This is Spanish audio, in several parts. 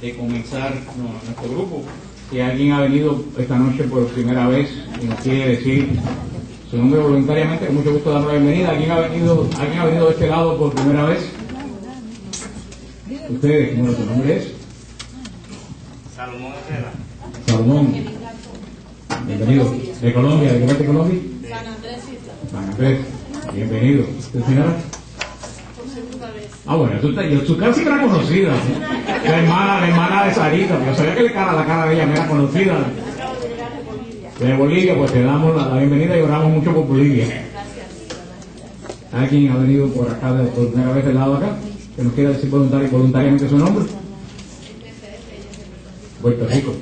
de comenzar nuestro grupo. Si alguien ha venido esta noche por primera vez y nos quiere decir su nombre voluntariamente, con mucho gusto damos la bienvenida. ¿Alguien ha venido de este lado por primera vez? Ustedes, bueno, ¿tu nombre es? Salomón Herrera. Salomón. Bienvenido. ¿De Colombia? ¿De qué parte de Colombia? San Andrés. San Andrés. Bienvenido. ¿Usted, señora? Por segunda vez. Ah, bueno, tú casi que la conocida. La hermana de Sarita. Yo sabía que la cara de ella me era conocida. Acabo de llegar de Bolivia. De Bolivia, pues te damos la bienvenida y oramos mucho por Bolivia. Gracias. ¿Alguien ha venido por acá por primera vez del lado acá? Que nos quiera decir voluntariamente su nombre. Puerto Rico.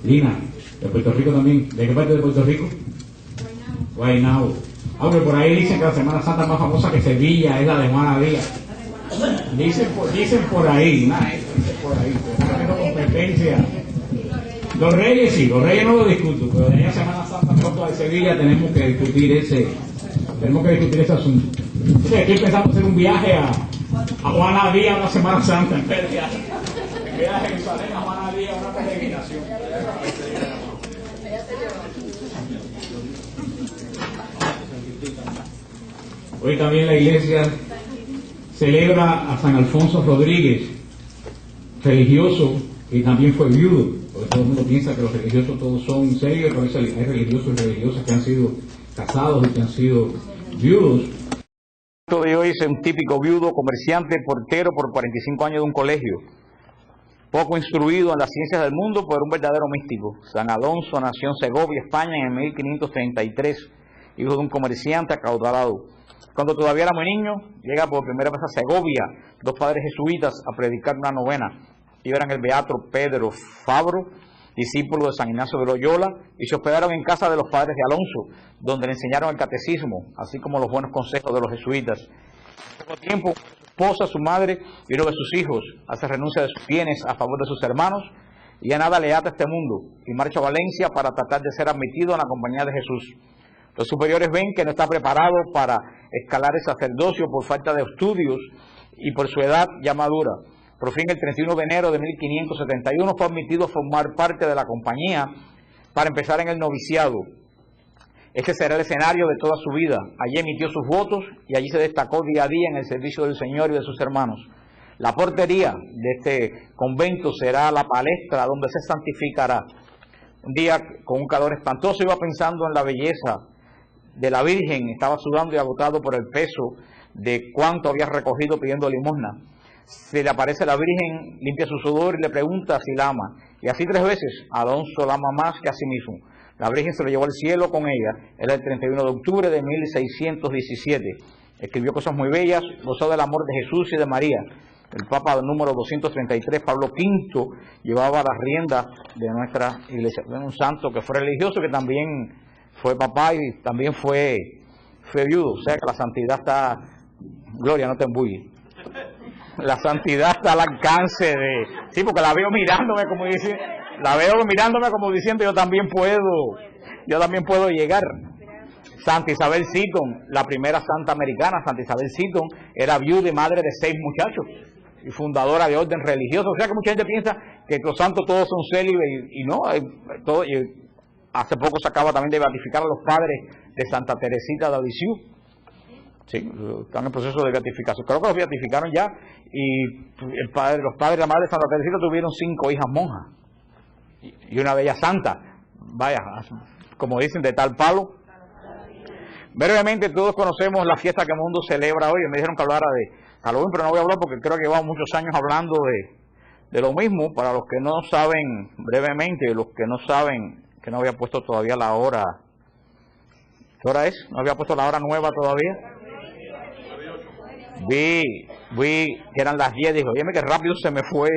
Lina, de Puerto Rico también. ¿De qué parte de Puerto Rico? Guaynabo. Aunque por ahí dicen que la Semana Santa más famosa que Sevilla es la de Juana Díaz. Dicen por ahí, dicen por ahí. Pero competencia. Los Reyes sí, los Reyes no lo discuto, pero de la Semana Santa pronto de Sevilla tenemos que discutir ese asunto. Entonces, estoy pensando hacer un viaje a Juana Díaz una Semana Santa en vez de a Jerusalén a Juana Díaz una peregrinación. Hoy también la iglesia celebra a San Alfonso Rodríguez, religioso y también fue viudo, porque todo el mundo piensa que los religiosos todos son serios, pero hay religiosos y religiosas que han sido casados y que han sido viudos. De hoy es un típico viudo, comerciante, portero por 45 años de un colegio. Poco instruido en las ciencias del mundo, pero un verdadero místico. San Alonso nació en Segovia, España, en 1533, hijo de un comerciante acaudalado. Cuando todavía era muy niño, llega por primera vez a Segovia, dos padres jesuitas a predicar una novena. Ellos eran el beato Pedro Fabro, discípulo de San Ignacio de Loyola, y se hospedaron en casa de los padres de Alonso, donde le enseñaron el catecismo, así como los buenos consejos de los jesuitas. En poco tiempo, su esposa, su madre y uno de sus hijos hace renuncia de sus bienes a favor de sus hermanos, y ya nada le ata a este mundo, y marcha a Valencia para tratar de ser admitido en la compañía de Jesús. Los superiores ven que no está preparado para escalar el sacerdocio por falta de estudios y por su edad ya madura. Por fin, el 31 de enero de 1571 fue admitido a formar parte de la compañía para empezar en el noviciado. Este será el escenario de toda su vida. Allí emitió sus votos y allí se destacó día a día en el servicio del Señor y de sus hermanos. La portería de este convento será la palestra donde se santificará. Un día, con un calor espantoso, iba pensando en la belleza de la Virgen, estaba sudando y agotado por el peso de cuánto había recogido pidiendo limosna. Se le aparece la Virgen, limpia su sudor y le pregunta si la ama. Y así 3 veces, Alonso la ama más que a sí mismo. La Virgen se lo llevó al cielo con ella. Era el 31 de octubre de 1617. Escribió cosas muy bellas, gozó del amor de Jesús y de María. El Papa número 233, Pablo V, llevaba las riendas de nuestra iglesia. Un santo que fue religioso, que también fue papá y también fue viudo. O sea que la santidad está... Gloria, no te embulles. La santidad está al alcance de... Sí, porque la veo mirándome como diciendo, yo también puedo llegar. Santa Isabel Seton, la primera santa americana, Santa Isabel Seton, era viuda y madre de 6 muchachos y fundadora de orden religioso. O sea que mucha gente piensa que los santos todos son célibes y no, hace poco se acaba también de beatificar a los padres de Santa Teresita de Lisieux. Sí, están en proceso de beatificación. Creo que los beatificaron ya y los padres y la madre de Santa Teresita tuvieron 5 hijas monjas y una de ellas santa. Vaya, como dicen, de tal palo. Brevemente, todos conocemos la fiesta que el mundo celebra hoy. Me dijeron que hablara de Halloween, pero no voy a hablar porque creo que llevamos muchos años hablando de lo mismo. Para los que no saben, brevemente, los que no saben, que no había puesto todavía la hora. ¿Qué hora es? ¿No había puesto la hora nueva todavía? Vi que eran las 10, dijo, oye, que rápido se me fue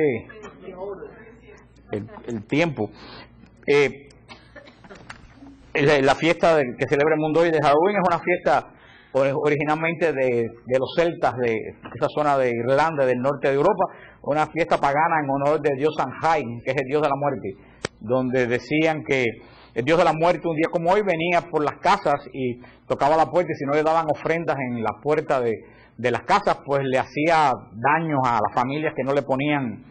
el tiempo. La fiesta que celebra el mundo hoy de Halloween es una fiesta originalmente de los celtas de esa zona de Irlanda, del norte de Europa, una fiesta pagana en honor del dios Samhain, que es el dios de la muerte, donde decían que el dios de la muerte un día como hoy venía por las casas y tocaba la puerta, y si no le daban ofrendas en la puerta de las casas, pues le hacía daños a las familias que no le ponían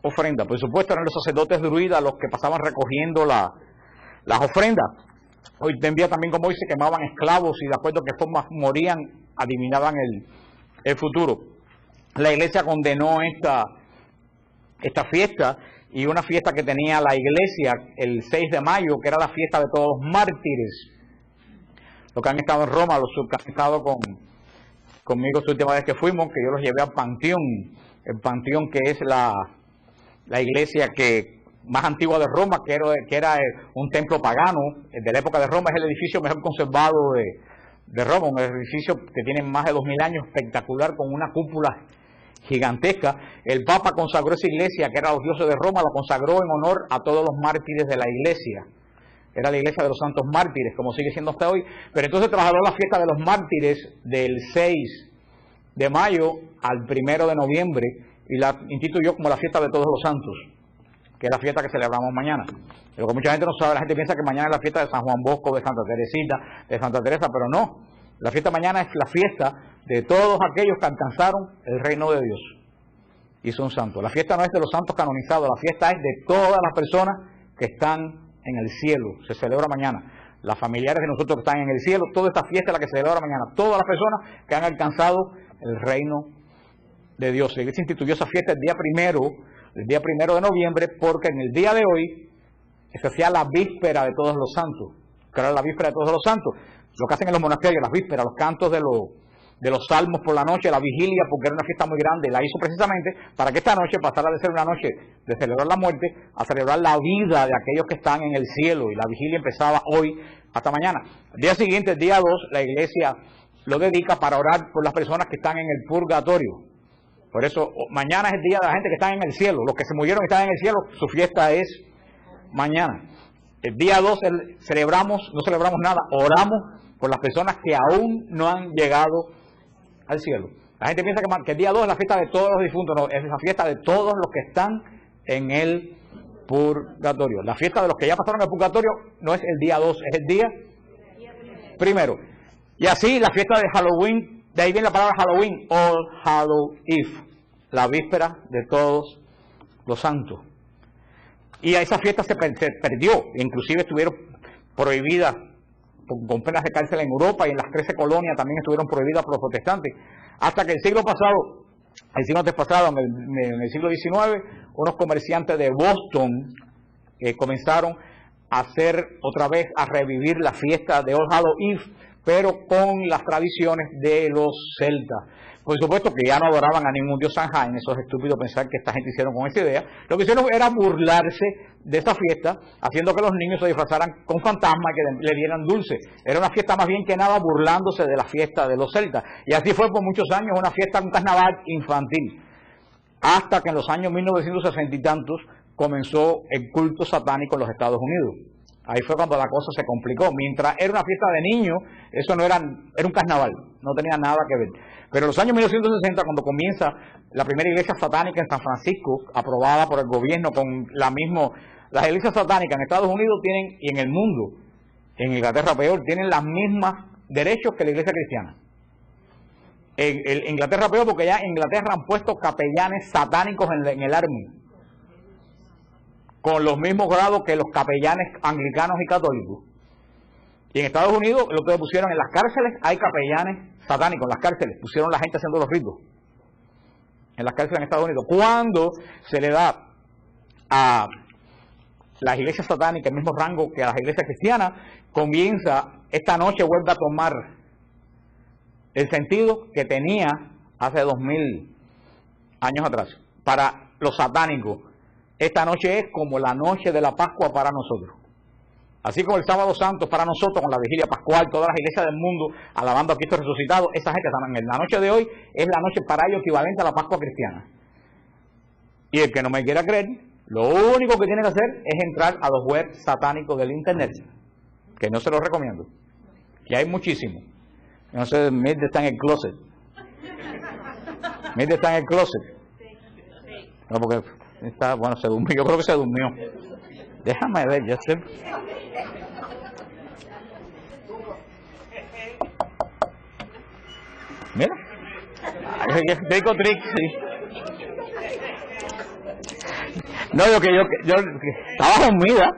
ofrendas. Por supuesto, eran los sacerdotes druidas los que pasaban recogiendo las ofrendas. Hoy en día también, como hoy, se quemaban esclavos y de acuerdo a qué forma morían, adivinaban el futuro. La iglesia condenó esta fiesta, y una fiesta que tenía la iglesia el 6 de mayo, que era la fiesta de todos los mártires. Los que han estado en Roma, los que han estado conmigo la última vez que fuimos, que yo los llevé al Panteón, el Panteón que es la iglesia más antigua de Roma, que era un templo pagano de la época de Roma. Es el edificio mejor conservado de Roma, un edificio que tiene más de 2000 años, espectacular, con una cúpula gigantesca. El Papa consagró esa iglesia, que era los dioses de Roma, la consagró en honor a todos los mártires de la iglesia. Era la iglesia de los santos mártires, como sigue siendo hasta hoy. Pero entonces trasladó la fiesta de los mártires del 6 de mayo al 1 de noviembre y la instituyó como la fiesta de todos los santos, que es la fiesta que celebramos mañana. Lo que mucha gente no sabe, la gente piensa que mañana es la fiesta de San Juan Bosco, de Santa Teresita, de Santa Teresa, pero no. La fiesta mañana es la fiesta de todos aquellos que alcanzaron el reino de Dios y son santos. La fiesta no es de los santos canonizados, la fiesta es de todas las personas que están en el cielo. Se celebra mañana. Las familiares de nosotros que están en el cielo, toda esta fiesta es la que se celebra mañana. Todas las personas que han alcanzado el reino de Dios. La iglesia instituyó esa fiesta el día primero de noviembre, porque en el día de hoy se hacía la víspera de todos los santos. Que era la víspera de todos los santos. Lo que hacen en los monasterios, las vísperas, los cantos de los salmos por la noche, la vigilia, porque era una fiesta muy grande. La hizo precisamente para que esta noche pasara de ser una noche de celebrar la muerte a celebrar la vida de aquellos que están en el cielo. Y la vigilia empezaba hoy hasta mañana. El día siguiente, el día 2, la iglesia lo dedica para orar por las personas que están en el purgatorio. Por eso, mañana es el día de la gente que está en el cielo. Los que se murieron y están en el cielo, su fiesta es mañana. El día 2 no celebramos nada, oramos por las personas que aún no han llegado al cielo. La gente piensa que el día 2 es la fiesta de todos los difuntos. No, es la fiesta de todos los que están en el purgatorio. La fiesta de los que ya pasaron el purgatorio no es el día 2, es el día primero. Y así la fiesta de Halloween, de ahí viene la palabra Halloween, All Hallows Eve, la víspera de todos los santos. Y a esa fiesta se perdió, inclusive estuvieron prohibidas con penas de cárcel en Europa, y en las 13 colonias también estuvieron prohibidas por los protestantes, hasta que el siglo antes pasado, en el siglo XIX, unos comerciantes de Boston comenzaron a hacer otra vez, a revivir la fiesta de All Hallows Eve, pero con las tradiciones de los celtas. Por supuesto que ya no adoraban a ningún dios Samhain. Eso es estúpido pensar que esta gente hicieron con esa idea. Lo que hicieron era burlarse de esta fiesta, haciendo que los niños se disfrazaran con fantasmas y que le dieran dulce. Era una fiesta más bien que nada burlándose de la fiesta de los celtas. Y así fue por muchos años, una fiesta, un carnaval infantil. Hasta que en los años 1960 y tantos comenzó el culto satánico en los Estados Unidos. Ahí fue cuando la cosa se complicó. Mientras era una fiesta de niños, eso no era un carnaval, no tenía nada que ver. Pero en los años 1960, cuando comienza la primera iglesia satánica en San Francisco, aprobada por el gobierno con las iglesias satánicas en Estados Unidos tienen, y en el mundo, en Inglaterra peor, tienen los mismos derechos que la iglesia cristiana. En Inglaterra peor, porque ya en Inglaterra han puesto capellanes satánicos en el Army, con los mismos grados que los capellanes anglicanos y católicos. Y en Estados Unidos, lo que pusieron en las cárceles, hay capellanes satánicos en las cárceles. Pusieron la gente haciendo los ritos en las cárceles en Estados Unidos. Cuando se le da a las iglesias satánicas el mismo rango que a las iglesias cristianas, esta noche vuelve a tomar el sentido que tenía hace 2000 años atrás. Para los satánicos, esta noche es como la noche de la Pascua para nosotros. Así como el sábado santo para nosotros, con la vigilia pascual, todas las iglesias del mundo alabando a Cristo resucitado, esa gente también. La noche de hoy es la noche para ellos equivalente a la Pascua cristiana. Y el que no me quiera creer, lo único que tiene que hacer es entrar a los webs satánicos del internet, que no se los recomiendo, que hay muchísimos. No sé, Mirde está en el closet. Mirde está en el closet. No, porque se durmió, yo creo que se durmió. Déjame ver, ya sé. Mira. Trick or trick, sí. No, yo estaba dormida.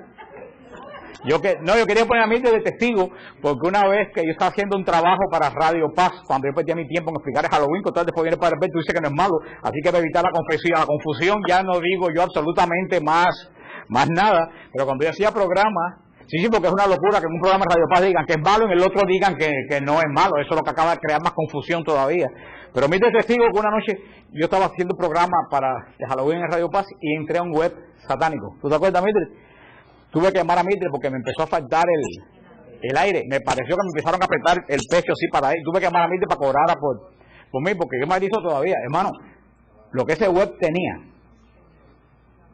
Yo quería poner a Mildred de testigo, porque una vez que yo estaba haciendo un trabajo para Radio Paz, cuando yo perdía mi tiempo en explicar el Halloween, que después viene para ver, tú dices que no es malo, así que para evitar la confusión, ya no digo yo absolutamente más nada, pero cuando yo hacía programas, sí, porque es una locura que en un programa de Radio Paz digan que es malo y en el otro digan que no es malo, eso es lo que acaba de crear más confusión todavía. Pero Mildred de testigo que una noche yo estaba haciendo un programa para el Halloween en Radio Paz y entré a un web satánico. ¿Tú te acuerdas, Mildred? Tuve que llamar a Mildred porque me empezó a faltar el aire. Me pareció que me empezaron a apretar el pecho así para ahí. Tuve que llamar a Mildred para cobrar por mí, porque yo me aviso todavía. Hermano, lo que ese web tenía,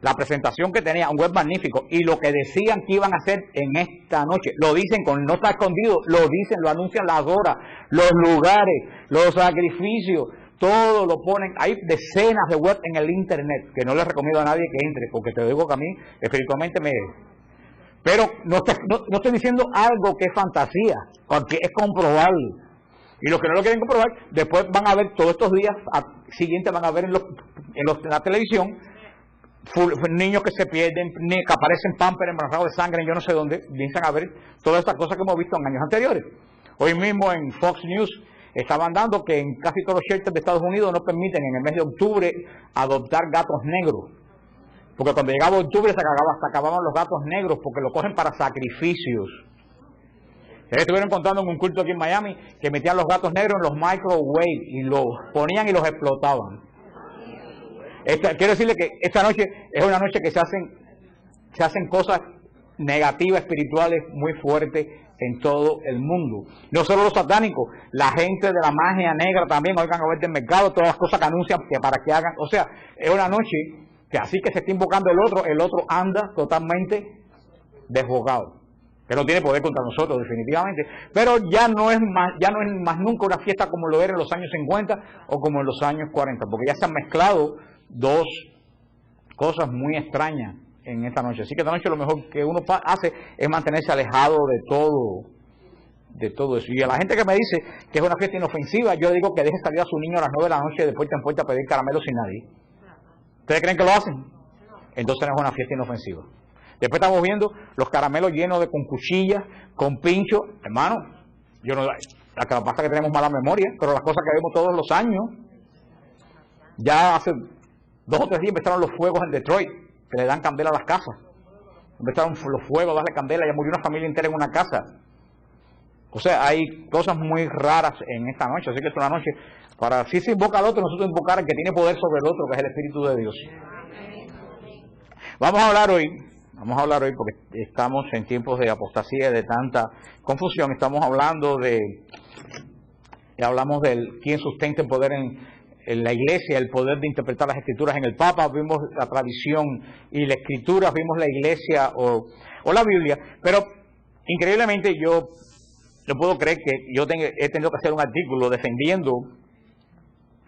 la presentación que tenía, un web magnífico, y lo que decían que iban a hacer en esta noche, lo dicen, no está escondido, lo dicen, lo anuncian las horas, los lugares, los sacrificios, todo lo ponen. Hay decenas de web en el internet que no les recomiendo a nadie que entre, porque te digo que a mí espiritualmente Pero no estoy diciendo algo que es fantasía, porque es comprobable. Y los que no lo quieren comprobar, después van a ver todos estos días siguientes, van a ver en la televisión, niños que se pierden, que aparecen Pampers embarazados de sangre en yo no sé dónde, piensan a ver todas estas cosas que hemos visto en años anteriores. Hoy mismo en Fox News estaban dando que en casi todos los shelters de Estados Unidos no permiten en el mes de octubre adoptar gatos negros. Porque cuando llegaba octubre se acababan los gatos negros porque lo cogen para sacrificios. Estuvieron contando en un culto aquí en Miami que metían los gatos negros en los microwave y los ponían y los explotaban. Quiero decirle que esta noche es una noche que se hacen cosas negativas, espirituales muy fuertes en todo el mundo. No solo los satánicos, la gente de la magia negra también, oigan a ver del mercado, todas las cosas que anuncian que para que hagan. O sea, es una noche que así que se está invocando el otro anda totalmente desbocado, que no tiene poder contra nosotros definitivamente, pero ya no es más nunca una fiesta como lo era en los años 50 o como en los años 40, porque ya se han mezclado dos cosas muy extrañas en esta noche. Así que esta noche lo mejor que uno hace es mantenerse alejado de todo eso. Y a la gente que me dice que es una fiesta inofensiva, yo le digo que deje salir a su niño a las 9 de la noche de puerta en puerta a pedir caramelos sin nadie. ¿Ustedes creen que lo hacen? Entonces no es una fiesta inofensiva. Después estamos viendo los caramelos llenos con cuchillas, con pincho. Hermano, la que pasa es que tenemos mala memoria, pero las cosas que vemos todos los años, ya hace 2 o 3 días empezaron los fuegos en Detroit, que le dan candela a las casas. Empezaron los fuegos, darle candela, ya murió una familia entera en una casa. O sea, hay cosas muy raras en esta noche, así que es una noche para, si se invoca al otro, nosotros invocar al que tiene poder sobre el otro, que es el Espíritu de Dios. Vamos a hablar hoy, porque estamos en tiempos de apostasía y de tanta confusión. Hablamos del quién sustenta el poder en la iglesia, el poder de interpretar las escrituras en el Papa, vimos la tradición y la escritura, vimos la iglesia o la Biblia, pero increíblemente yo no puedo creer que he tenido que hacer un artículo defendiendo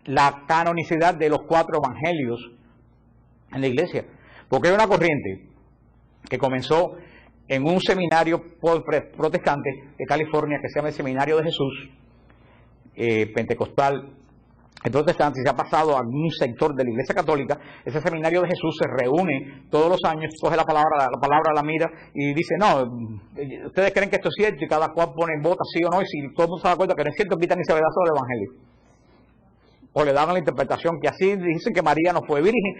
la canonicidad de los 4 evangelios en la iglesia, porque hay una corriente que comenzó en un seminario protestante de California que se llama el Seminario de Jesús, pentecostal, protestante, se ha pasado a algún sector de la Iglesia Católica. Ese Seminario de Jesús se reúne todos los años, coge la palabra la mira y dice, no, ustedes creen que esto es cierto, y cada cual pone vota sí o no, y si todo el mundo se da cuenta que no es cierto, quitan ese pedazo del Evangelio. O le daban la interpretación que así dicen que María no fue virgen,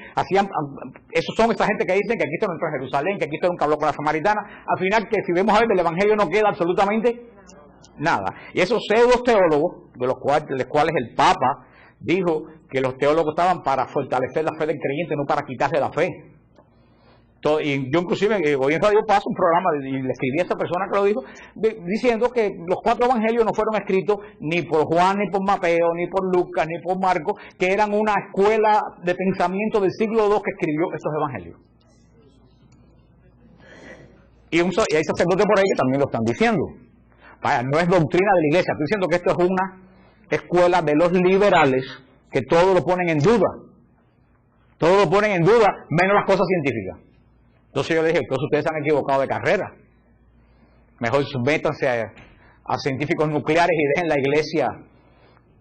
esos son esa gente que dicen que Cristo no entró en Jerusalén, que Cristo nunca habló con la samaritana. Al final, que si vemos a ver, del Evangelio no queda absolutamente nada. Y esos pseudos teólogos, de los cuales el Papa dijo que los teólogos estaban para fortalecer la fe del creyente, no para quitarle la fe. Y yo inclusive hoy en Radio Paz un programa y le escribí a esa persona que lo dijo diciendo que los 4 evangelios no fueron escritos ni por Juan, ni por Mateo, ni por Lucas, ni por Marcos, que eran una escuela de pensamiento del siglo II que escribió estos evangelios. Y hay sacerdotes por ahí que también lo están diciendo. Vaya, no es doctrina de la iglesia, estoy diciendo que esto es una escuela de los liberales que todo lo ponen en duda. Todo lo ponen en duda, menos las cosas científicas. Entonces yo le dije, entonces ustedes se han equivocado de carrera. Mejor métanse a científicos nucleares y dejen la iglesia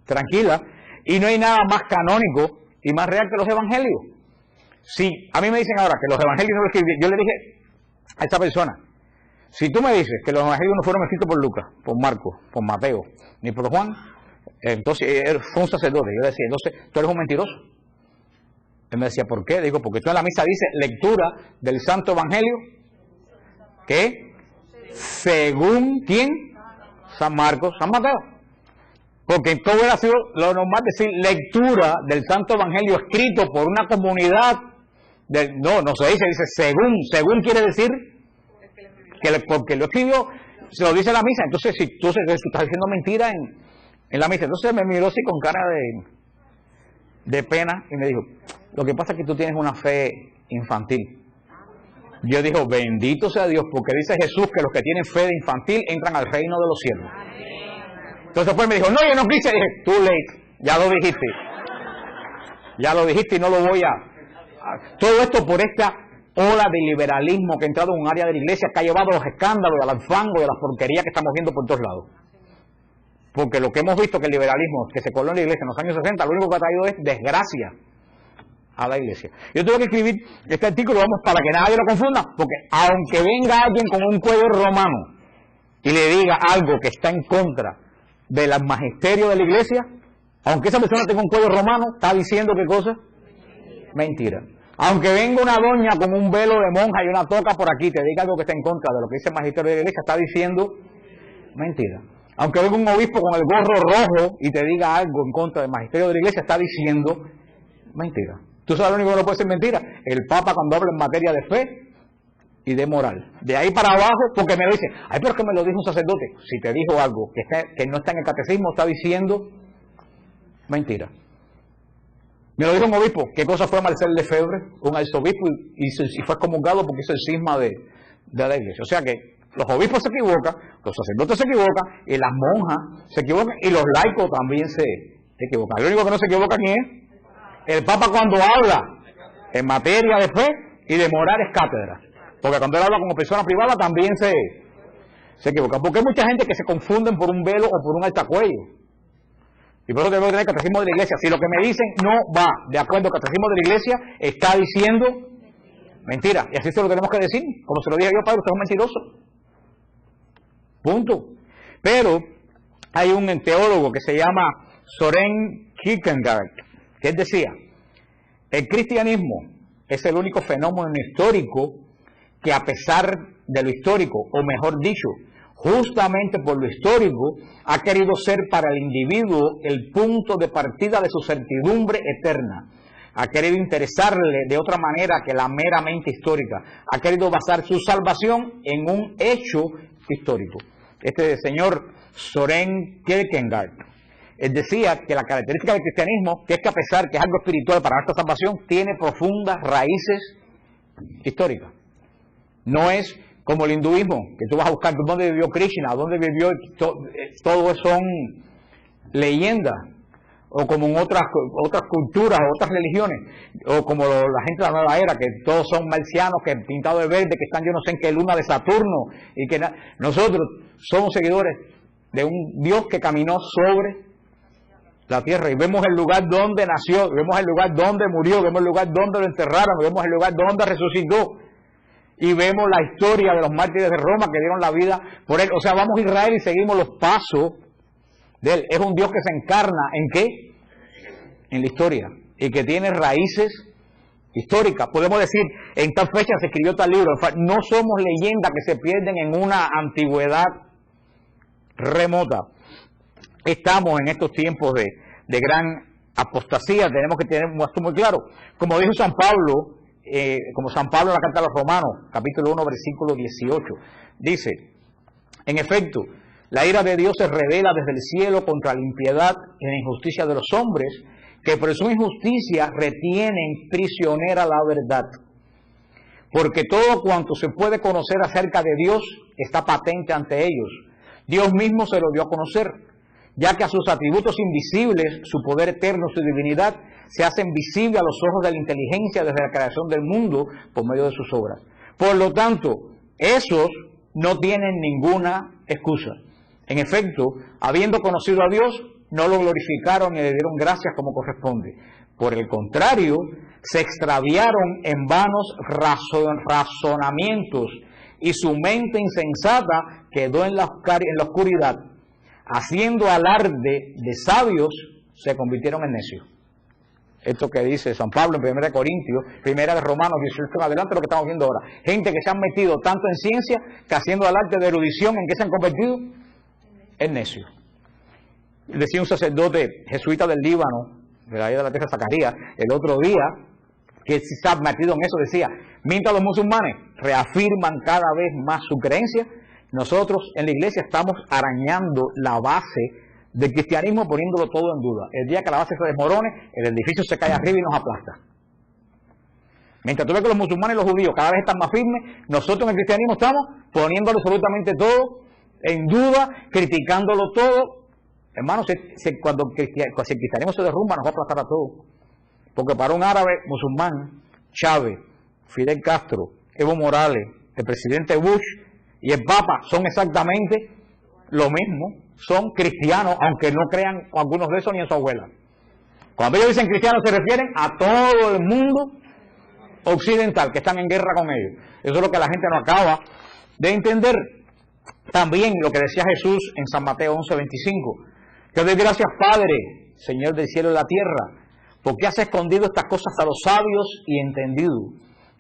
tranquila. Y no hay nada más canónico y más real que los evangelios. Si a mí me dicen ahora que los evangelios no los escribieron, yo le dije a esta persona, si tú me dices que los evangelios no fueron escritos por Lucas, por Marcos, por Mateo, ni por Juan, entonces fue un sacerdote. Yo le decía, entonces tú eres un mentiroso. Él me decía, ¿por qué? Digo, porque tú en la misa dice lectura del Santo Evangelio, ¿qué? Según ¿quién? San Marcos, San Mateo. Porque todo hubiera sido lo normal decir lectura del Santo Evangelio escrito por una comunidad. No se dice según. Según quiere decir porque lo escribió, se lo dice la misa. Entonces, si tú estás diciendo mentira en la misa. Entonces me miró así con cara de pena y me dijo, lo que pasa es que tú tienes una fe infantil. Yo digo, bendito sea Dios, porque dice Jesús que los que tienen fe de infantil entran al reino de los cielos. Entonces después me dijo, no, yo no quise. Y dije, too late, ya lo dijiste. Ya lo dijiste y no lo voy a... Todo esto por esta ola de liberalismo que ha entrado en un área de la iglesia que ha llevado a los escándalos, al fango y a las porquerías que estamos viendo por todos lados. Porque lo que hemos visto que el liberalismo que se coló en la iglesia en los años 60, lo único que ha traído es desgracia a la iglesia. Yo tuve que escribir este artículo, vamos, para que nadie lo confunda, porque aunque venga alguien con un cuello romano y le diga algo que está en contra del magisterio de la iglesia, aunque esa persona tenga un cuello romano, está diciendo ¿qué cosa? Mentira. Aunque venga una doña con un velo de monja y una toca por aquí, te diga algo que está en contra de lo que dice el magisterio de la iglesia, está diciendo mentira. Aunque venga un obispo con el gorro rojo y te diga algo en contra del magisterio de la iglesia, está diciendo mentira. ¿Tú sabes lo único que no puede ser mentira? El Papa cuando habla en materia de fe y de moral. De ahí para abajo, porque me lo dice, ay, pero es que me lo dijo un sacerdote. Si te dijo algo que no está en el catecismo, está diciendo mentira. Me lo dijo un obispo. ¿Qué cosa fue Marcel Lefebvre? Un arzobispo y fue excomulgado porque hizo el cisma de la iglesia. O sea que los obispos se equivocan, los sacerdotes se equivocan, y las monjas se equivocan, y los laicos también se equivocan. Lo único que no se equivoca ni es el Papa cuando habla en materia de fe y de moral es cátedra. Porque cuando él habla como persona privada también se equivoca. Porque hay mucha gente que se confunden por un velo o por un altacuello. Y por eso tengo que tener el catecismo de la iglesia. Si lo que me dicen no va de acuerdo al catecismo de la iglesia, está diciendo mentira. Y así se lo tenemos que decir. Como se lo dije yo, padre, usted es un mentiroso. Punto. Pero hay un teólogo que se llama Soren Kierkegaard, que él decía, el cristianismo es el único fenómeno histórico que a pesar de lo histórico, o mejor dicho, justamente por lo histórico, ha querido ser para el individuo el punto de partida de su certidumbre eterna. Ha querido interesarle de otra manera que la meramente histórica. Ha querido basar su salvación en un hecho histórico. Este señor Soren Kierkegaard, él decía que la característica del cristianismo, que es que a pesar que es algo espiritual para nuestra salvación, tiene profundas raíces históricas. No es como el hinduismo, que tú vas a buscar dónde vivió Krishna, dónde vivió, todo son leyendas, o como en otras culturas, otras religiones, o como la gente de la nueva era, que todos son marcianos, que pintados de verde, que están yo no sé en qué luna de Saturno, y que nosotros somos seguidores de un Dios que caminó sobre la tierra, y vemos el lugar donde nació, vemos el lugar donde murió, vemos el lugar donde lo enterraron, vemos el lugar donde resucitó, y vemos la historia de los mártires de Roma que dieron la vida por él. O sea, vamos a Israel y seguimos los pasos de él. Es un Dios que se encarna ¿en qué? En la historia, y que tiene raíces históricas. Podemos decir, en tal fecha se escribió tal libro. No somos leyendas que se pierden en una antigüedad remota. Estamos en estos tiempos de gran apostasía. Tenemos que tener esto muy claro. Como dijo San Pablo, como San Pablo en la carta a los Romanos, capítulo 1, versículo 18, dice, en efecto, la ira de Dios se revela desde el cielo contra la impiedad y la injusticia de los hombres, que por su injusticia retienen prisionera la verdad. Porque todo cuanto se puede conocer acerca de Dios está patente ante ellos. Dios mismo se lo dio a conocer, ya que a sus atributos invisibles, su poder eterno, su divinidad, se hacen visibles a los ojos de la inteligencia desde la creación del mundo por medio de sus obras. Por lo tanto, esos no tienen ninguna excusa. En efecto, habiendo conocido a Dios, no lo glorificaron ni le dieron gracias como corresponde. Por el contrario, se extraviaron en vanos razonamientos y su mente insensata quedó en la oscuridad. Haciendo alarde de sabios, se convirtieron en necios. Esto que dice San Pablo en 1 Corintios, 1 de Romanos 18 en adelante, lo que estamos viendo ahora. Gente que se han metido tanto en ciencia que haciendo alarde de erudición, ¿en qué se han convertido? En necios. Decía un sacerdote jesuita del Líbano, de la isla de la tierra de Zacarías, el otro día, que si se ha metido en eso, decía, mientras los musulmanes reafirman cada vez más su creencia, nosotros en la iglesia estamos arañando la base del cristianismo, poniéndolo todo en duda. El día que la base se desmorone, el edificio se cae arriba y nos aplasta. Mientras tú ves que los musulmanes y los judíos cada vez están más firmes, nosotros en el cristianismo estamos poniéndolo absolutamente todo en duda, criticándolo todo. Hermanos, cuando el cristianismo se derrumba, nos va a aplastar a todos. Porque para un árabe musulmán, Chávez, Fidel Castro, Evo Morales, el presidente Bush y el Papa son exactamente lo mismo. Son cristianos, aunque no crean algunos de esos ni en su abuela. Cuando ellos dicen cristianos se refieren a todo el mundo occidental que están en guerra con ellos. Eso es lo que la gente no acaba de entender. También lo que decía Jesús en San Mateo 11:25. Que doy gracias, Padre, Señor del cielo y la tierra, porque has escondido estas cosas a los sabios y entendidos,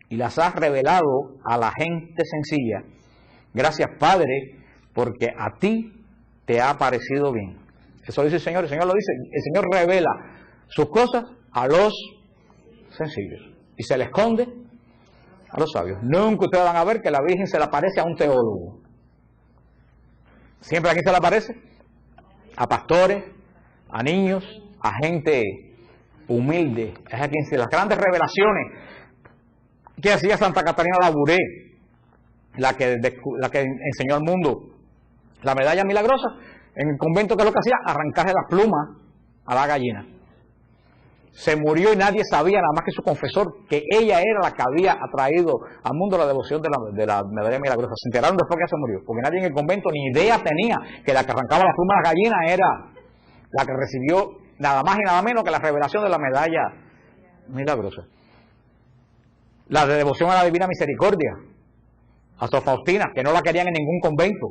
y las has revelado a la gente sencilla. Gracias, Padre, porque a ti te ha parecido bien. Eso dice el Señor lo dice. El Señor revela sus cosas a los sencillos y se le esconde a los sabios. Nunca ustedes van a ver que la Virgen se le aparece a un teólogo. Siempre a quién se le aparece, a pastores, a niños, a gente humilde. Es a quien se las grandes revelaciones que hacía Santa Catarina Labouré, la que enseñó al mundo la medalla milagrosa. En el convento, que es lo que hacía, arrancarle las plumas a la gallina. Se murió y nadie sabía, nada más que su confesor, que ella era la que había atraído al mundo la devoción de la medalla milagrosa. Se enteraron después que ella se murió, porque nadie en el convento ni idea tenía que la que arrancaba las plumas a la gallina era la que recibió nada más y nada menos que la revelación de la medalla milagrosa. La de devoción a la Divina Misericordia, a Sor Faustina, que no la querían en ningún convento.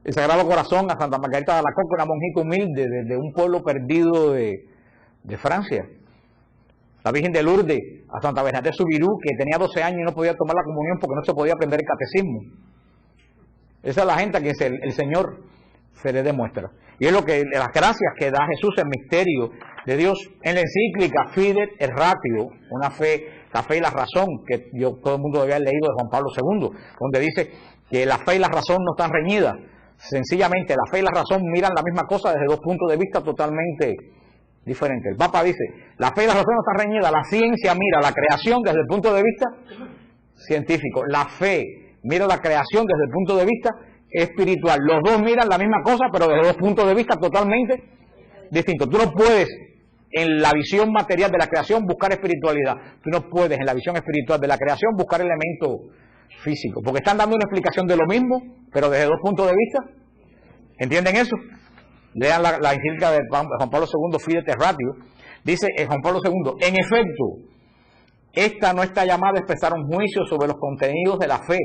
El Sagrado Corazón a Santa Margarita de Alacoque, una monjita humilde de un pueblo perdido de Francia. La Virgen de Lourdes a Santa Bernadette Soubirous, que tenía 12 años y no podía tomar la comunión porque no se podía aprender el catecismo. Esa es la gente a quien el Señor se le demuestra. Y es lo que las gracias que da Jesús, el misterio de Dios. En la encíclica Fides et Ratio, una fe, la fe y la razón, que todo el mundo debe haber leído de Juan Pablo II, donde dice que la fe y la razón no están reñidas. Sencillamente la fe y la razón miran la misma cosa desde dos puntos de vista totalmente diferentes. El Papa dice, la fe y la razón no están reñidas, la ciencia mira la creación desde el punto de vista científico, la fe mira la creación desde el punto de vista espiritual. Los dos miran la misma cosa, pero desde dos puntos de vista totalmente distintos. Tú no puedes en la visión material de la creación buscar espiritualidad, tú no puedes en la visión espiritual de la creación buscar elementos físico, porque están dando una explicación de lo mismo, pero desde dos puntos de vista. ¿Entienden eso? Lean la encíclica de Juan Pablo II, Fides et Ratio. Dice Juan Pablo II, en efecto, esta no está llamada a expresar un juicio sobre los contenidos de la fe,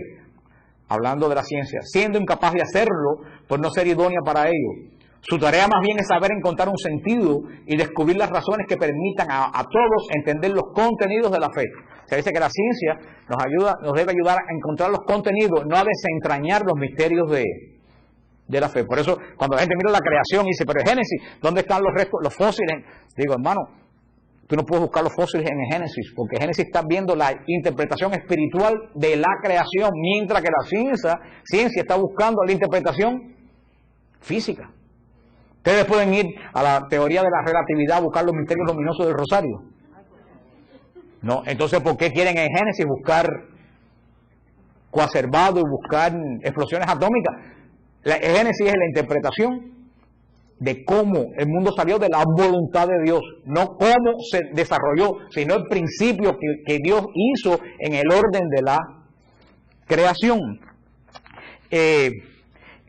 hablando de la ciencia, siendo incapaz de hacerlo por no ser idónea para ello. Su tarea más bien es saber encontrar un sentido y descubrir las razones que permitan a todos entender los contenidos de la fe. Se dice que la ciencia nos debe ayudar a encontrar los contenidos, no a desentrañar los misterios de la fe. Por eso, cuando la gente mira la creación y dice, pero el Génesis, ¿dónde están los restos, los fósiles? Digo, hermano, tú no puedes buscar los fósiles en el Génesis, porque el Génesis está viendo la interpretación espiritual de la creación, mientras que la ciencia está buscando la interpretación física. Ustedes pueden ir a la teoría de la relatividad a buscar los misterios luminosos del rosario. No, entonces, ¿por qué quieren en Génesis buscar coacervado y buscar explosiones atómicas? El Génesis es la interpretación de cómo el mundo salió de la voluntad de Dios, no cómo se desarrolló, sino el principio que Dios hizo en el orden de la creación.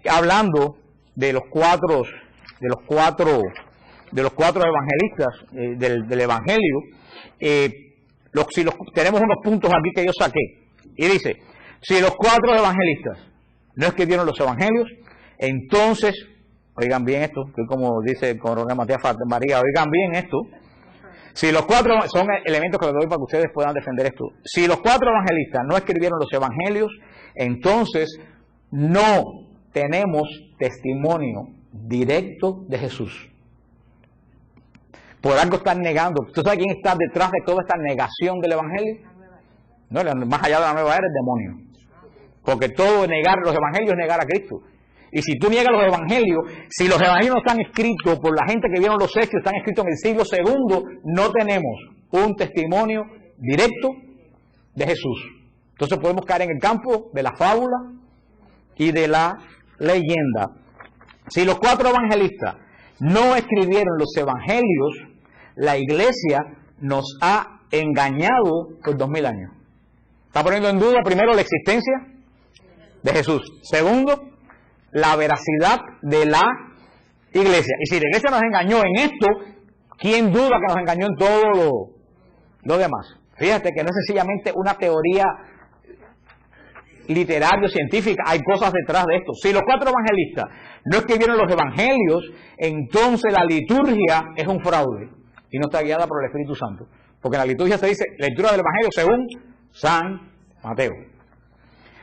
Hablando de los cuatro de los 4 evangelistas del Evangelio, tenemos unos puntos aquí que yo saqué. Y dice, si los 4 evangelistas no escribieron los evangelios, entonces, oigan bien esto, que como dice el coronel Matías María, oigan bien esto, si los 4, son elementos que les doy para que ustedes puedan defender esto, si los 4 evangelistas no escribieron los evangelios, entonces no tenemos testimonio directo de Jesús. Por algo están negando. ¿Tú sabes quién está detrás de toda esta negación del evangelio? No, más allá de la nueva era, el demonio. Porque todo negar los evangelios es negar a Cristo. Y si tú niegas los evangelios, si los evangelios no están escritos por la gente que vieron los hechos, están escritos en el siglo II, no tenemos un testimonio directo de Jesús. Entonces podemos caer en el campo de la fábula y de la leyenda. Si los 4 evangelistas no escribieron los evangelios, la iglesia nos ha engañado por 2000 años. Está poniendo en duda, primero, la existencia de Jesús. Segundo, la veracidad de la iglesia. Y si la iglesia nos engañó en esto, ¿quién duda que nos engañó en todo lo demás? Fíjate que no es sencillamente una teoría literaria o científica, hay cosas detrás de esto. Si los 4 evangelistas no escribieron los evangelios, entonces la liturgia es un fraude y no está guiada por el Espíritu Santo. Porque en la liturgia se dice lectura del evangelio según San Mateo.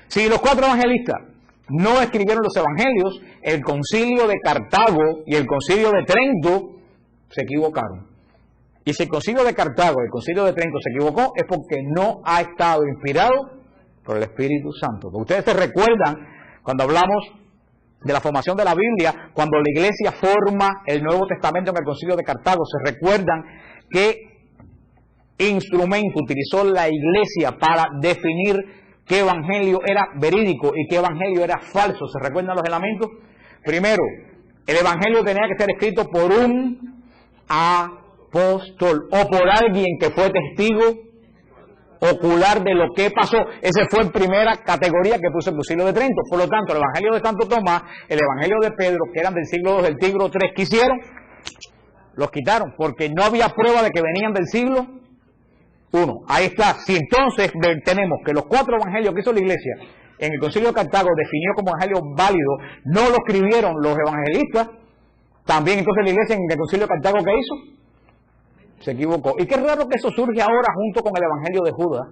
Si los 4 evangelistas no escribieron los evangelios, el concilio de Cartago y el concilio de Trento se equivocaron. Y si el concilio de Cartago y el concilio de Trento se equivocó, es porque no ha estado inspirado por el Espíritu Santo. Porque ustedes se recuerdan cuando hablamos de la formación de la Biblia, cuando la iglesia forma el Nuevo Testamento en el concilio de Cartago, se recuerdan qué instrumento utilizó la iglesia para definir qué evangelio era verídico y qué evangelio era falso. ¿Se recuerdan los elementos? Primero, el evangelio tenía que ser escrito por un apóstol o por alguien que fue testigo ocular de lo que pasó. Esa fue la primera categoría que puso el concilio de Trento. Por lo tanto, el evangelio de Santo Tomás, el evangelio de Pedro, que eran del siglo II, del siglo III, ¿qué hicieron? Los quitaron, porque no había prueba de que venían del siglo I. Ahí está. Si entonces tenemos que los 4 evangelios que hizo la iglesia en el concilio de Cartago definió como evangelio válido, no lo escribieron los evangelistas, también entonces la iglesia en el concilio de Cartago, ¿qué hizo? Se equivocó. Y qué raro que eso surge ahora junto con el evangelio de Judas,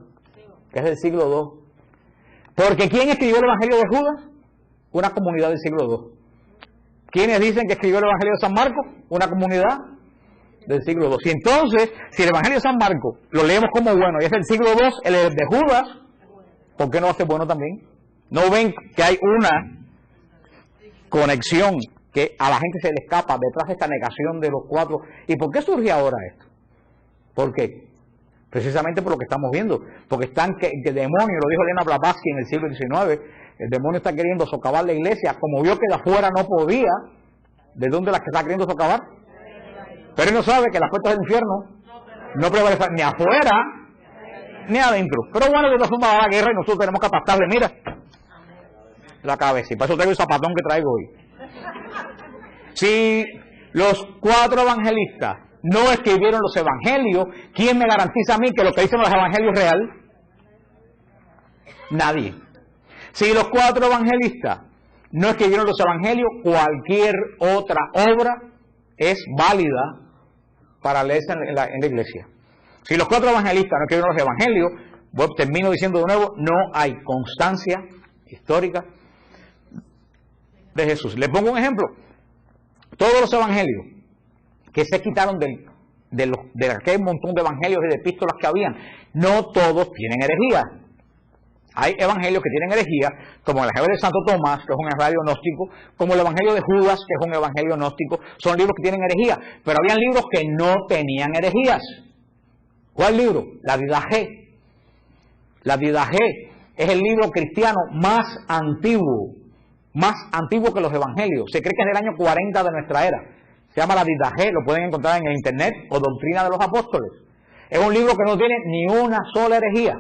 que es del siglo II. Porque ¿quién escribió el evangelio de Judas? Una comunidad del siglo II. ¿Quiénes dicen que escribió el evangelio de San Marcos? Una comunidad del siglo II. Y entonces, si el evangelio de San Marcos lo leemos como bueno y es del siglo II, el de Judas, ¿por qué no va a ser bueno también? ¿No ven que hay una conexión que a la gente se le escapa detrás de esta negación de los 4? ¿Y por qué surge ahora esto? ¿Por qué? Precisamente por lo que estamos viendo. Porque están que el demonio, lo dijo Elena Blavatsky en el siglo XIX, el demonio está queriendo socavar la iglesia, como vio que de afuera no podía. ¿De dónde la que está queriendo socavar? Pero él no sabe que las puertas del infierno no prevalecen ni afuera ni adentro. Pero bueno, de todas formas va a la guerra y nosotros tenemos que aplastarle, mira, la cabeza. Y para eso traigo el zapatón que traigo hoy. Si los 4 evangelistas no escribieron los evangelios, ¿quién me garantiza a mí que lo que dicen los evangelios es real? Nadie. Si los 4 evangelistas no escribieron los evangelios, cualquier otra obra es válida para leerse en la iglesia. Si los 4 evangelistas no escribieron los evangelios, termino diciendo de nuevo, no hay constancia histórica de Jesús. Les pongo un ejemplo. Todos los evangelios que se quitaron de aquel montón de evangelios y de epístolas que habían, no todos tienen herejía. Hay evangelios que tienen herejía, como el evangelio de Santo Tomás, que es un evangelio gnóstico, como el evangelio de Judas, que es un evangelio gnóstico. Son libros que tienen herejía, pero habían libros que no tenían herejías. ¿Cuál libro? La Didaché. La Didaché es el libro cristiano más antiguo que los evangelios. Se cree que es del año 40 de nuestra era. Se llama la Didaché, lo pueden encontrar en el internet, o Doctrina de los Apóstoles. Es un libro que no tiene ni una sola herejía.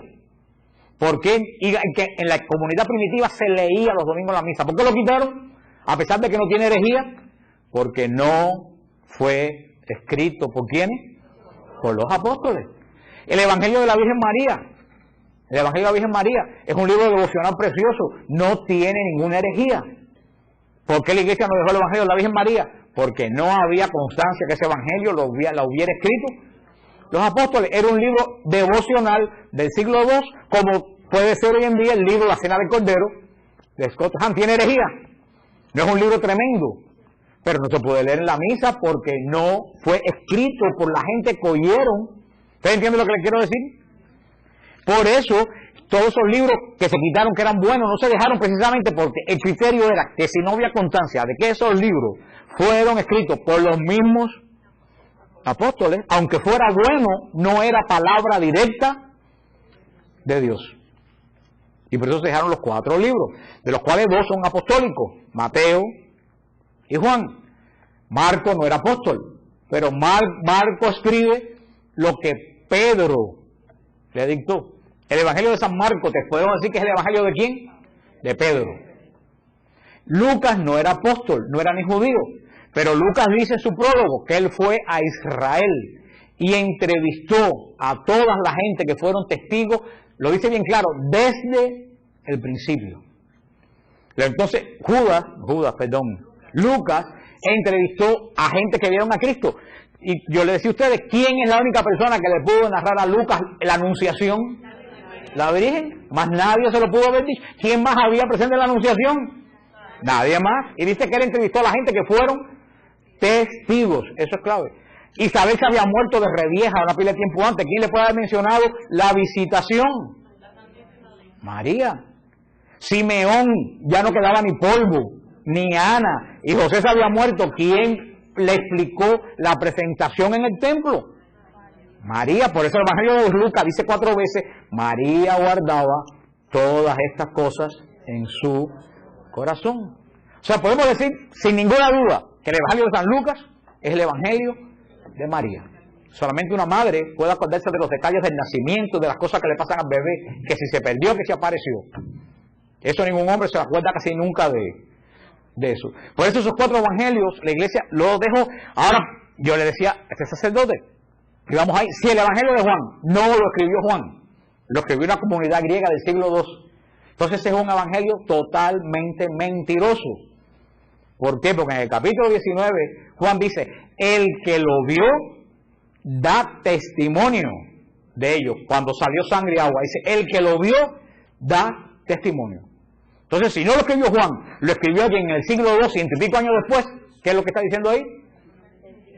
Porque en la comunidad primitiva se leía los domingos en la misa. ¿Por qué lo quitaron? A pesar de que no tiene herejía, porque no fue escrito ¿por quiénes? Por los apóstoles. El Evangelio de la Virgen María. El Evangelio de la Virgen María es un libro devocional precioso, no tiene ninguna herejía. ¿Por qué la iglesia no dejó el Evangelio de la Virgen María? Porque no había constancia que ese Evangelio lo hubiera escrito los apóstoles. Era un libro devocional del siglo II, como puede ser hoy en día el libro La Cena del Cordero de Scott Hahn. Tiene herejía, no es un libro tremendo, pero no se puede leer en la misa porque no fue escrito por la gente que oyeron. ¿Ustedes entienden lo que les quiero decir? Por eso, todos esos libros que se quitaron que eran buenos, no se dejaron precisamente porque el criterio era que si no había constancia de que esos libros fueron escritos por los mismos apóstoles, aunque fuera bueno, no era palabra directa de Dios. Y por eso se dejaron los 4 libros, de los cuales 2 son apostólicos, Mateo y Juan. Marco no era apóstol, pero Marco escribe lo que Pedro le dictó. El Evangelio de San Marcos, te podemos decir que es el Evangelio de ¿quién? De Pedro. Lucas no era apóstol, no era ni judío, pero Lucas dice en su prólogo que él fue a Israel y entrevistó a toda la gente que fueron testigos, lo dice bien claro, desde el principio. Entonces, Lucas entrevistó a gente que vieron a Cristo. Y yo le decía a ustedes, ¿quién es la única persona que le pudo narrar a Lucas la anunciación? La Virgen. Más nadie se lo pudo haber dicho. ¿Quién más había presente en la anunciación? Nadie más. Y dice que él entrevistó a la gente que fueron testigos. Eso es clave. Isabel se había muerto de revieja una pila de tiempo antes. ¿Quién le puede haber mencionado la visitación? María. Simeón ya no quedaba ni polvo, ni Ana. Y José se había muerto. ¿Quién le explicó la presentación en el templo? María. Por eso el Evangelio de Lucas dice 4 veces, María guardaba todas estas cosas en su corazón. O sea, podemos decir sin ninguna duda que el Evangelio de San Lucas es el Evangelio de María. Solamente una madre puede acordarse de los detalles del nacimiento, de las cosas que le pasan al bebé, que si se perdió, que si apareció. Eso ningún hombre se acuerda casi nunca de eso. Por eso esos 4 evangelios, la iglesia los dejó. Ahora, yo le decía a este sacerdote, y vamos ahí, si el evangelio de Juan no lo escribió Juan, lo escribió una comunidad griega del siglo II, entonces es un evangelio totalmente mentiroso. ¿Por qué? Porque en el capítulo 19, Juan dice, el que lo vio, da testimonio de ello. Cuando salió sangre y agua, dice, el que lo vio, da testimonio. Entonces, si no lo escribió Juan, lo escribió alguien en el siglo II, 100 y pico años después, ¿qué es lo que está diciendo ahí?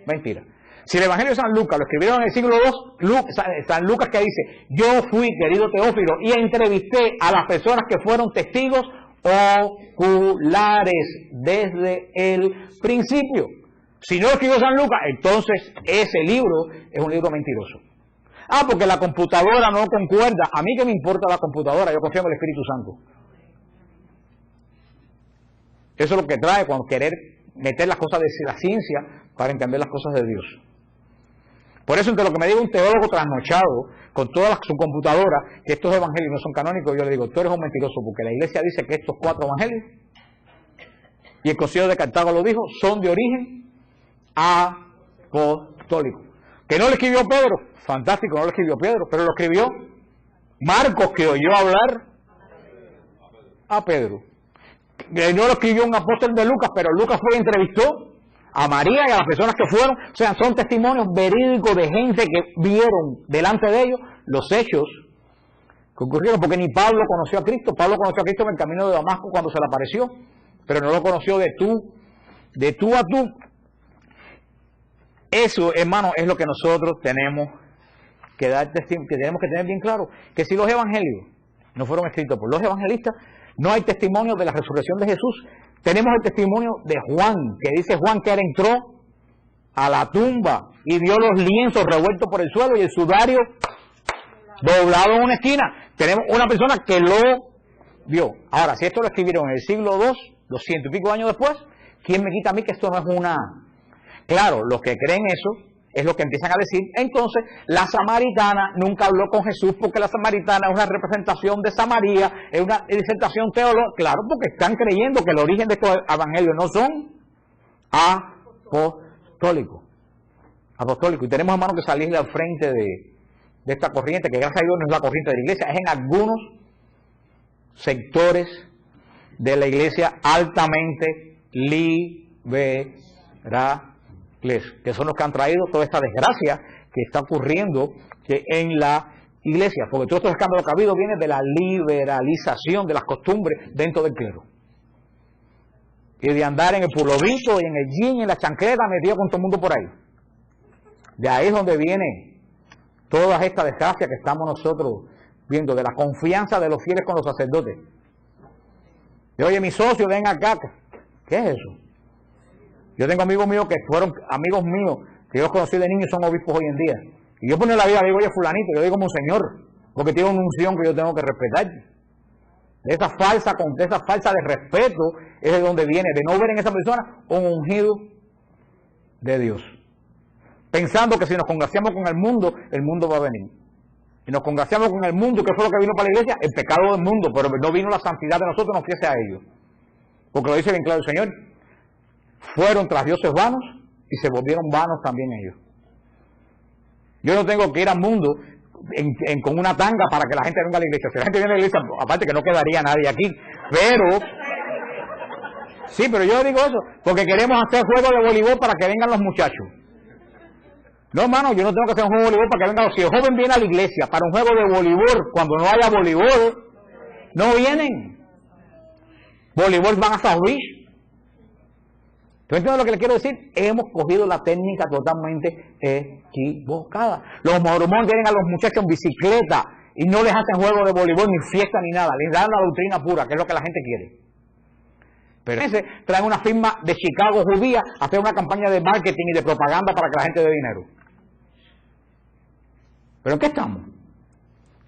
Mentira. Si el Evangelio de San Lucas lo escribieron en el siglo II, San Lucas que dice, yo fui, querido Teófilo, y entrevisté a las personas que fueron testigos oculares desde el principio. Si no lo escribió San Lucas, entonces ese libro es un libro mentiroso. Ah, porque la computadora no concuerda. A mí que me importa la computadora, yo confío en el Espíritu Santo. Eso es lo que trae cuando querer meter las cosas de la ciencia para entender las cosas de Dios. Por eso, entre lo que me diga un teólogo trasnochado con toda su computadora, que estos evangelios no son canónicos, yo le digo, tú eres un mentiroso, porque la iglesia dice que estos 4 evangelios, y el Concilio de Cartago lo dijo, son de origen apostólico. Que no lo escribió Pedro, fantástico, no lo escribió Pedro, pero lo escribió Marcos, que oyó hablar a Pedro. No lo escribió un apóstol de Lucas, pero Lucas fue y entrevistó a María y a las personas que fueron. O sea, son testimonios verídicos de gente que vieron delante de ellos los hechos que ocurrieron, porque ni Pablo conoció a Cristo. Pablo conoció a Cristo en el camino de Damasco cuando se le apareció, pero no lo conoció de tú a tú. Eso, hermano, es lo que nosotros tenemos que dar testimonio, que tenemos que tener bien claro, que si los evangelios no fueron escritos por los evangelistas, no hay testimonio de la resurrección de Jesús. Tenemos el testimonio de Juan, que dice Juan que él entró a la tumba y vio los lienzos revueltos por el suelo y el sudario doblado en una esquina. Tenemos una persona que lo vio. Ahora, si esto lo escribieron en el siglo II, 200 y pico años después, ¿quién me quita a mí que esto no es una? Claro, los que creen eso es lo que empiezan a decir. Entonces, la samaritana nunca habló con Jesús porque la samaritana es una representación de Samaria, es una disertación teológica. Claro, porque están creyendo que el origen de estos evangelios no son apostólicos. apostólico. Y tenemos, hermanos, que salir al frente de esta corriente, que gracias a Dios no es la corriente de la iglesia, es en algunos sectores de la iglesia altamente liberales, que son los que han traído toda esta desgracia que está ocurriendo en la iglesia, porque todos estos escándalos que ha habido vienen de la liberalización de las costumbres dentro del clero. Y de andar en el pulovito y en el jean y en la chancleta metido con todo el mundo por ahí. De ahí es donde viene toda esta desgracia que estamos nosotros viendo, de la confianza de los fieles con los sacerdotes. Y oye, mi socio, ven acá. ¿Qué es eso? Yo tengo amigos míos que fueron amigos míos, que yo conocí de niños, son obispos hoy en día. Y yo pongo en la vida, digo, oye, fulanito, yo digo como un señor, porque tiene una unción que yo tengo que respetar. De esa falsa de respeto es de donde viene, de no ver en esa persona un ungido de Dios. Pensando que si nos congraciamos con el mundo va a venir. Y nos congraciamos con el mundo, que fue lo que vino para la iglesia, el pecado del mundo, pero no vino la santidad de nosotros, nos fiese a ellos. Porque lo dice bien claro el Señor. Fueron tras dioses vanos y se volvieron vanos también ellos. Yo no tengo que ir al mundo con una tanga para que la gente venga a la iglesia. Si la gente viene a la iglesia, aparte que no quedaría nadie aquí, pero sí, pero yo digo eso, porque queremos hacer juegos de voleibol para que vengan los muchachos. No, hermano, yo no tengo que hacer un juego de voleibol para que vengan. Si el joven viene a la iglesia para un juego de voleibol, cuando no haya voleibol, no vienen. Voleibol van a South Beach. ¿Tú entiendes lo que le quiero decir? Hemos cogido la técnica totalmente equivocada. Los mormones tienen a los muchachos en bicicleta y no les hacen juego de voleibol, ni fiesta, ni nada. Les dan la doctrina pura, que es lo que la gente quiere. Pero ese traen una firma de Chicago judía a hacer una campaña de marketing y de propaganda para que la gente dé dinero. ¿Pero en qué estamos?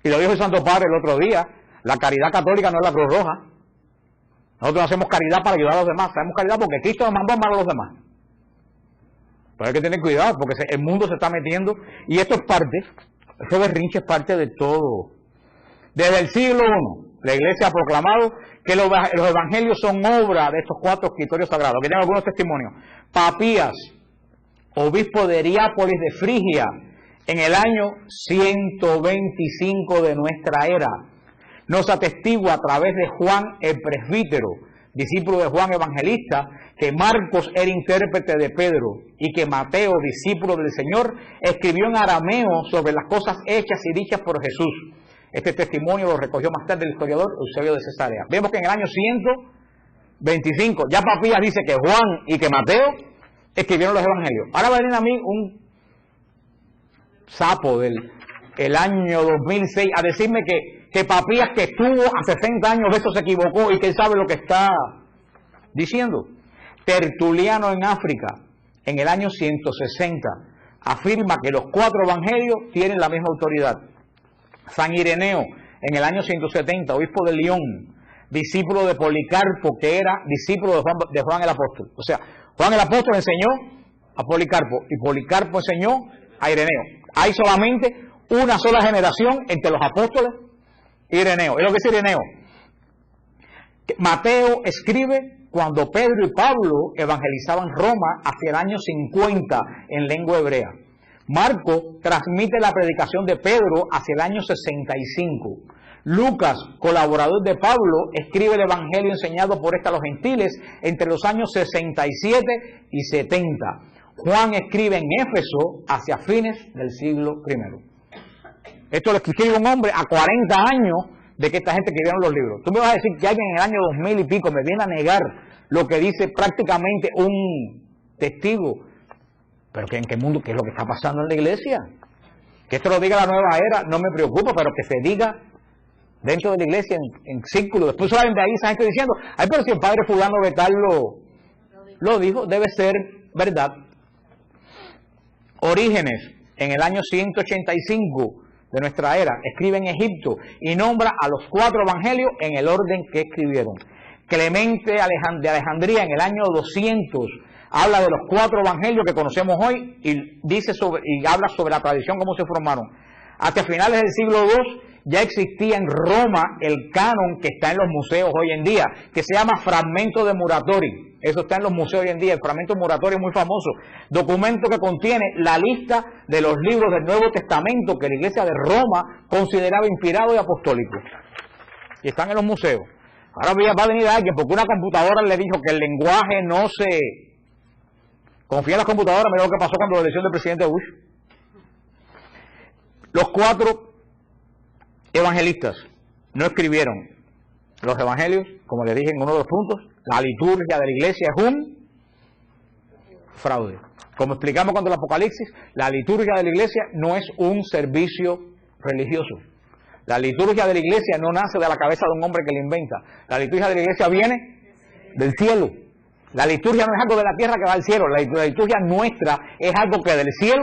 Y lo dijo el Santo Padre el otro día, la caridad católica no es la Cruz Roja. Nosotros no hacemos caridad para ayudar a los demás, hacemos caridad porque Cristo nos mandó a amar a los demás. Pero hay que tener cuidado porque el mundo se está metiendo y esto es parte, ese berrinche es parte de todo. Desde el siglo I, la iglesia ha proclamado que los evangelios son obra de estos 4 escritorios sagrados. Aquí tengo algunos testimonios. Papías, obispo de Hierápolis de Frigia, en el año 125 de nuestra era, nos atestigua a través de Juan el presbítero, discípulo de Juan Evangelista, que Marcos era intérprete de Pedro y que Mateo, discípulo del Señor, escribió en arameo sobre las cosas hechas y dichas por Jesús. Este testimonio lo recogió más tarde el historiador Eusebio de Cesarea. Vemos que en el año 125, ya Papías dice que Juan y que Mateo escribieron los evangelios. Ahora va a venir a mí un sapo del año 2006 a decirme que Papías, que estuvo a 60 años de eso, se equivocó y que él sabe lo que está diciendo. Tertuliano en África, en el año 160, afirma que los 4 evangelios tienen la misma autoridad. San Ireneo, en el año 170, obispo de León, discípulo de Policarpo, que era discípulo de Juan el Apóstol. O sea, Juan el Apóstol enseñó a Policarpo y Policarpo enseñó a Ireneo. Hay solamente una sola generación entre los apóstoles y Ireneo. Es lo que dice Ireneo. Mateo escribe cuando Pedro y Pablo evangelizaban Roma hacia el año 50 en lengua hebrea. Marco transmite la predicación de Pedro hacia el año 65. Lucas, colaborador de Pablo, escribe el evangelio enseñado por éste a los gentiles entre los años 67 y 70. Juan escribe en Éfeso hacia fines del siglo I. Esto lo escribe un hombre a 40 años de que esta gente escribieron los libros. Tú me vas a decir que alguien en el año 2000 y pico me viene a negar lo que dice prácticamente un testigo. Pero ¿en qué mundo? ¿Qué es lo que está pasando en la iglesia? Que esto lo diga la nueva era, no me preocupa, pero que se diga dentro de la iglesia en círculo. Después salen de ahí esa gente diciendo, ay, pero si el padre fulano de tal lo dijo, debe ser verdad. Orígenes, en el año 185 de nuestra era, escribe en Egipto y nombra a los 4 evangelios en el orden que escribieron. Clemente de Alejandría, en el año 200, habla de los 4 evangelios que conocemos hoy y habla sobre la tradición, cómo se formaron. Hasta finales del siglo II, ya existía en Roma el canon que está en los museos hoy en día, que se llama Fragmento de Muratori. Eso está en los museos hoy en día. El Fragmento de Muratori es muy famoso. Documento que contiene la lista de los libros del Nuevo Testamento que la Iglesia de Roma consideraba inspirado y apostólico. Y están en los museos. Ahora va a venir alguien porque una computadora le dijo que el lenguaje no se... Confía en las computadoras. Mira lo que pasó cuando la elección del presidente Bush. Los 4 evangelistas no escribieron los evangelios, como les dije en uno de los puntos. La liturgia de la iglesia es un fraude. Como explicamos cuando el Apocalipsis, la liturgia de la iglesia no es un servicio religioso. La liturgia de la iglesia no nace de la cabeza de un hombre que la inventa. La liturgia de la iglesia viene del cielo. La liturgia no es algo de la tierra que va al cielo. La liturgia nuestra es algo que del cielo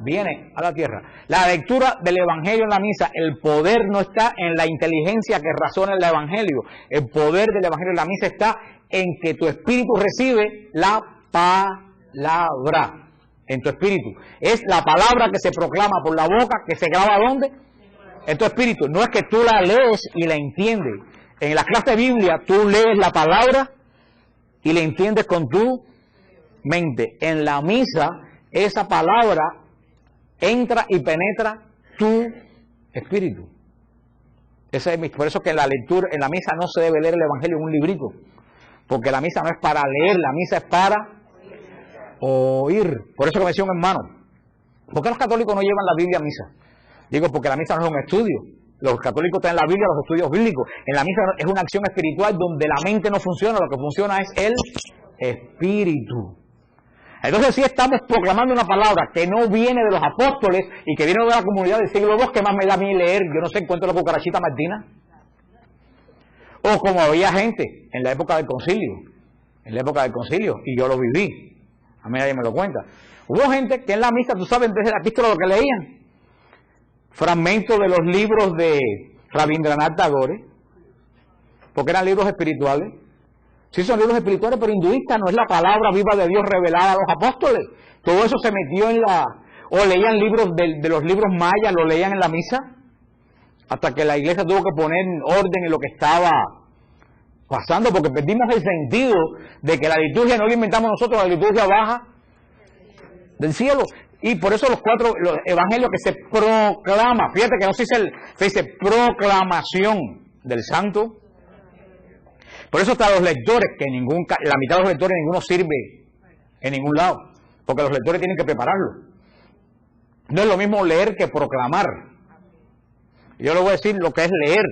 viene a la tierra. La lectura del evangelio en la misa, el poder no está en la inteligencia que razona el evangelio. El poder del evangelio en la misa está en que tu espíritu recibe la palabra. En tu espíritu. Es la palabra que se proclama por la boca, que se graba ¿dónde? En tu espíritu. No es que tú la lees y la entiendes. En la clase de Biblia tú lees la palabra y la entiendes con tu mente. En la misa esa palabra entra y penetra tu espíritu. Por eso que en la lectura, en la misa no se debe leer el evangelio en un librito, porque la misa no es para leer, la misa es para oír. Por eso que me decía un hermano, ¿por qué los católicos no llevan la Biblia a misa? Digo, porque la misa no es un estudio. Los católicos traen la Biblia, los estudios bíblicos. En la misa es una acción espiritual donde la mente no funciona, lo que funciona es el espíritu. Entonces sí estamos proclamando una palabra que no viene de los apóstoles y que viene de la comunidad del siglo II, que más me da a mí leer, yo no sé, encuentro la cucarachita Martina. O como había gente en la época del concilio, y yo lo viví, a mí nadie me lo cuenta. Hubo gente que en la misa, tú sabes, desde la epístola lo que leían, fragmentos de los libros de Rabindranath Tagore, porque eran libros espirituales. Sí, son libros espirituales, pero hinduistas, no es la palabra viva de Dios revelada a los apóstoles. Todo eso se metió en la... O leían libros de los libros mayas, lo leían en la misa, hasta que la iglesia tuvo que poner orden en lo que estaba pasando, porque perdimos el sentido de que la liturgia no la inventamos nosotros, la liturgia baja del cielo. Y por eso los evangelios que se proclama, fíjate que no se dice proclamación del santo. Por eso está los lectores, que la mitad de los lectores ninguno sirve en ningún lado, porque los lectores tienen que prepararlo. No es lo mismo leer que proclamar. Yo le voy a decir lo que es leer.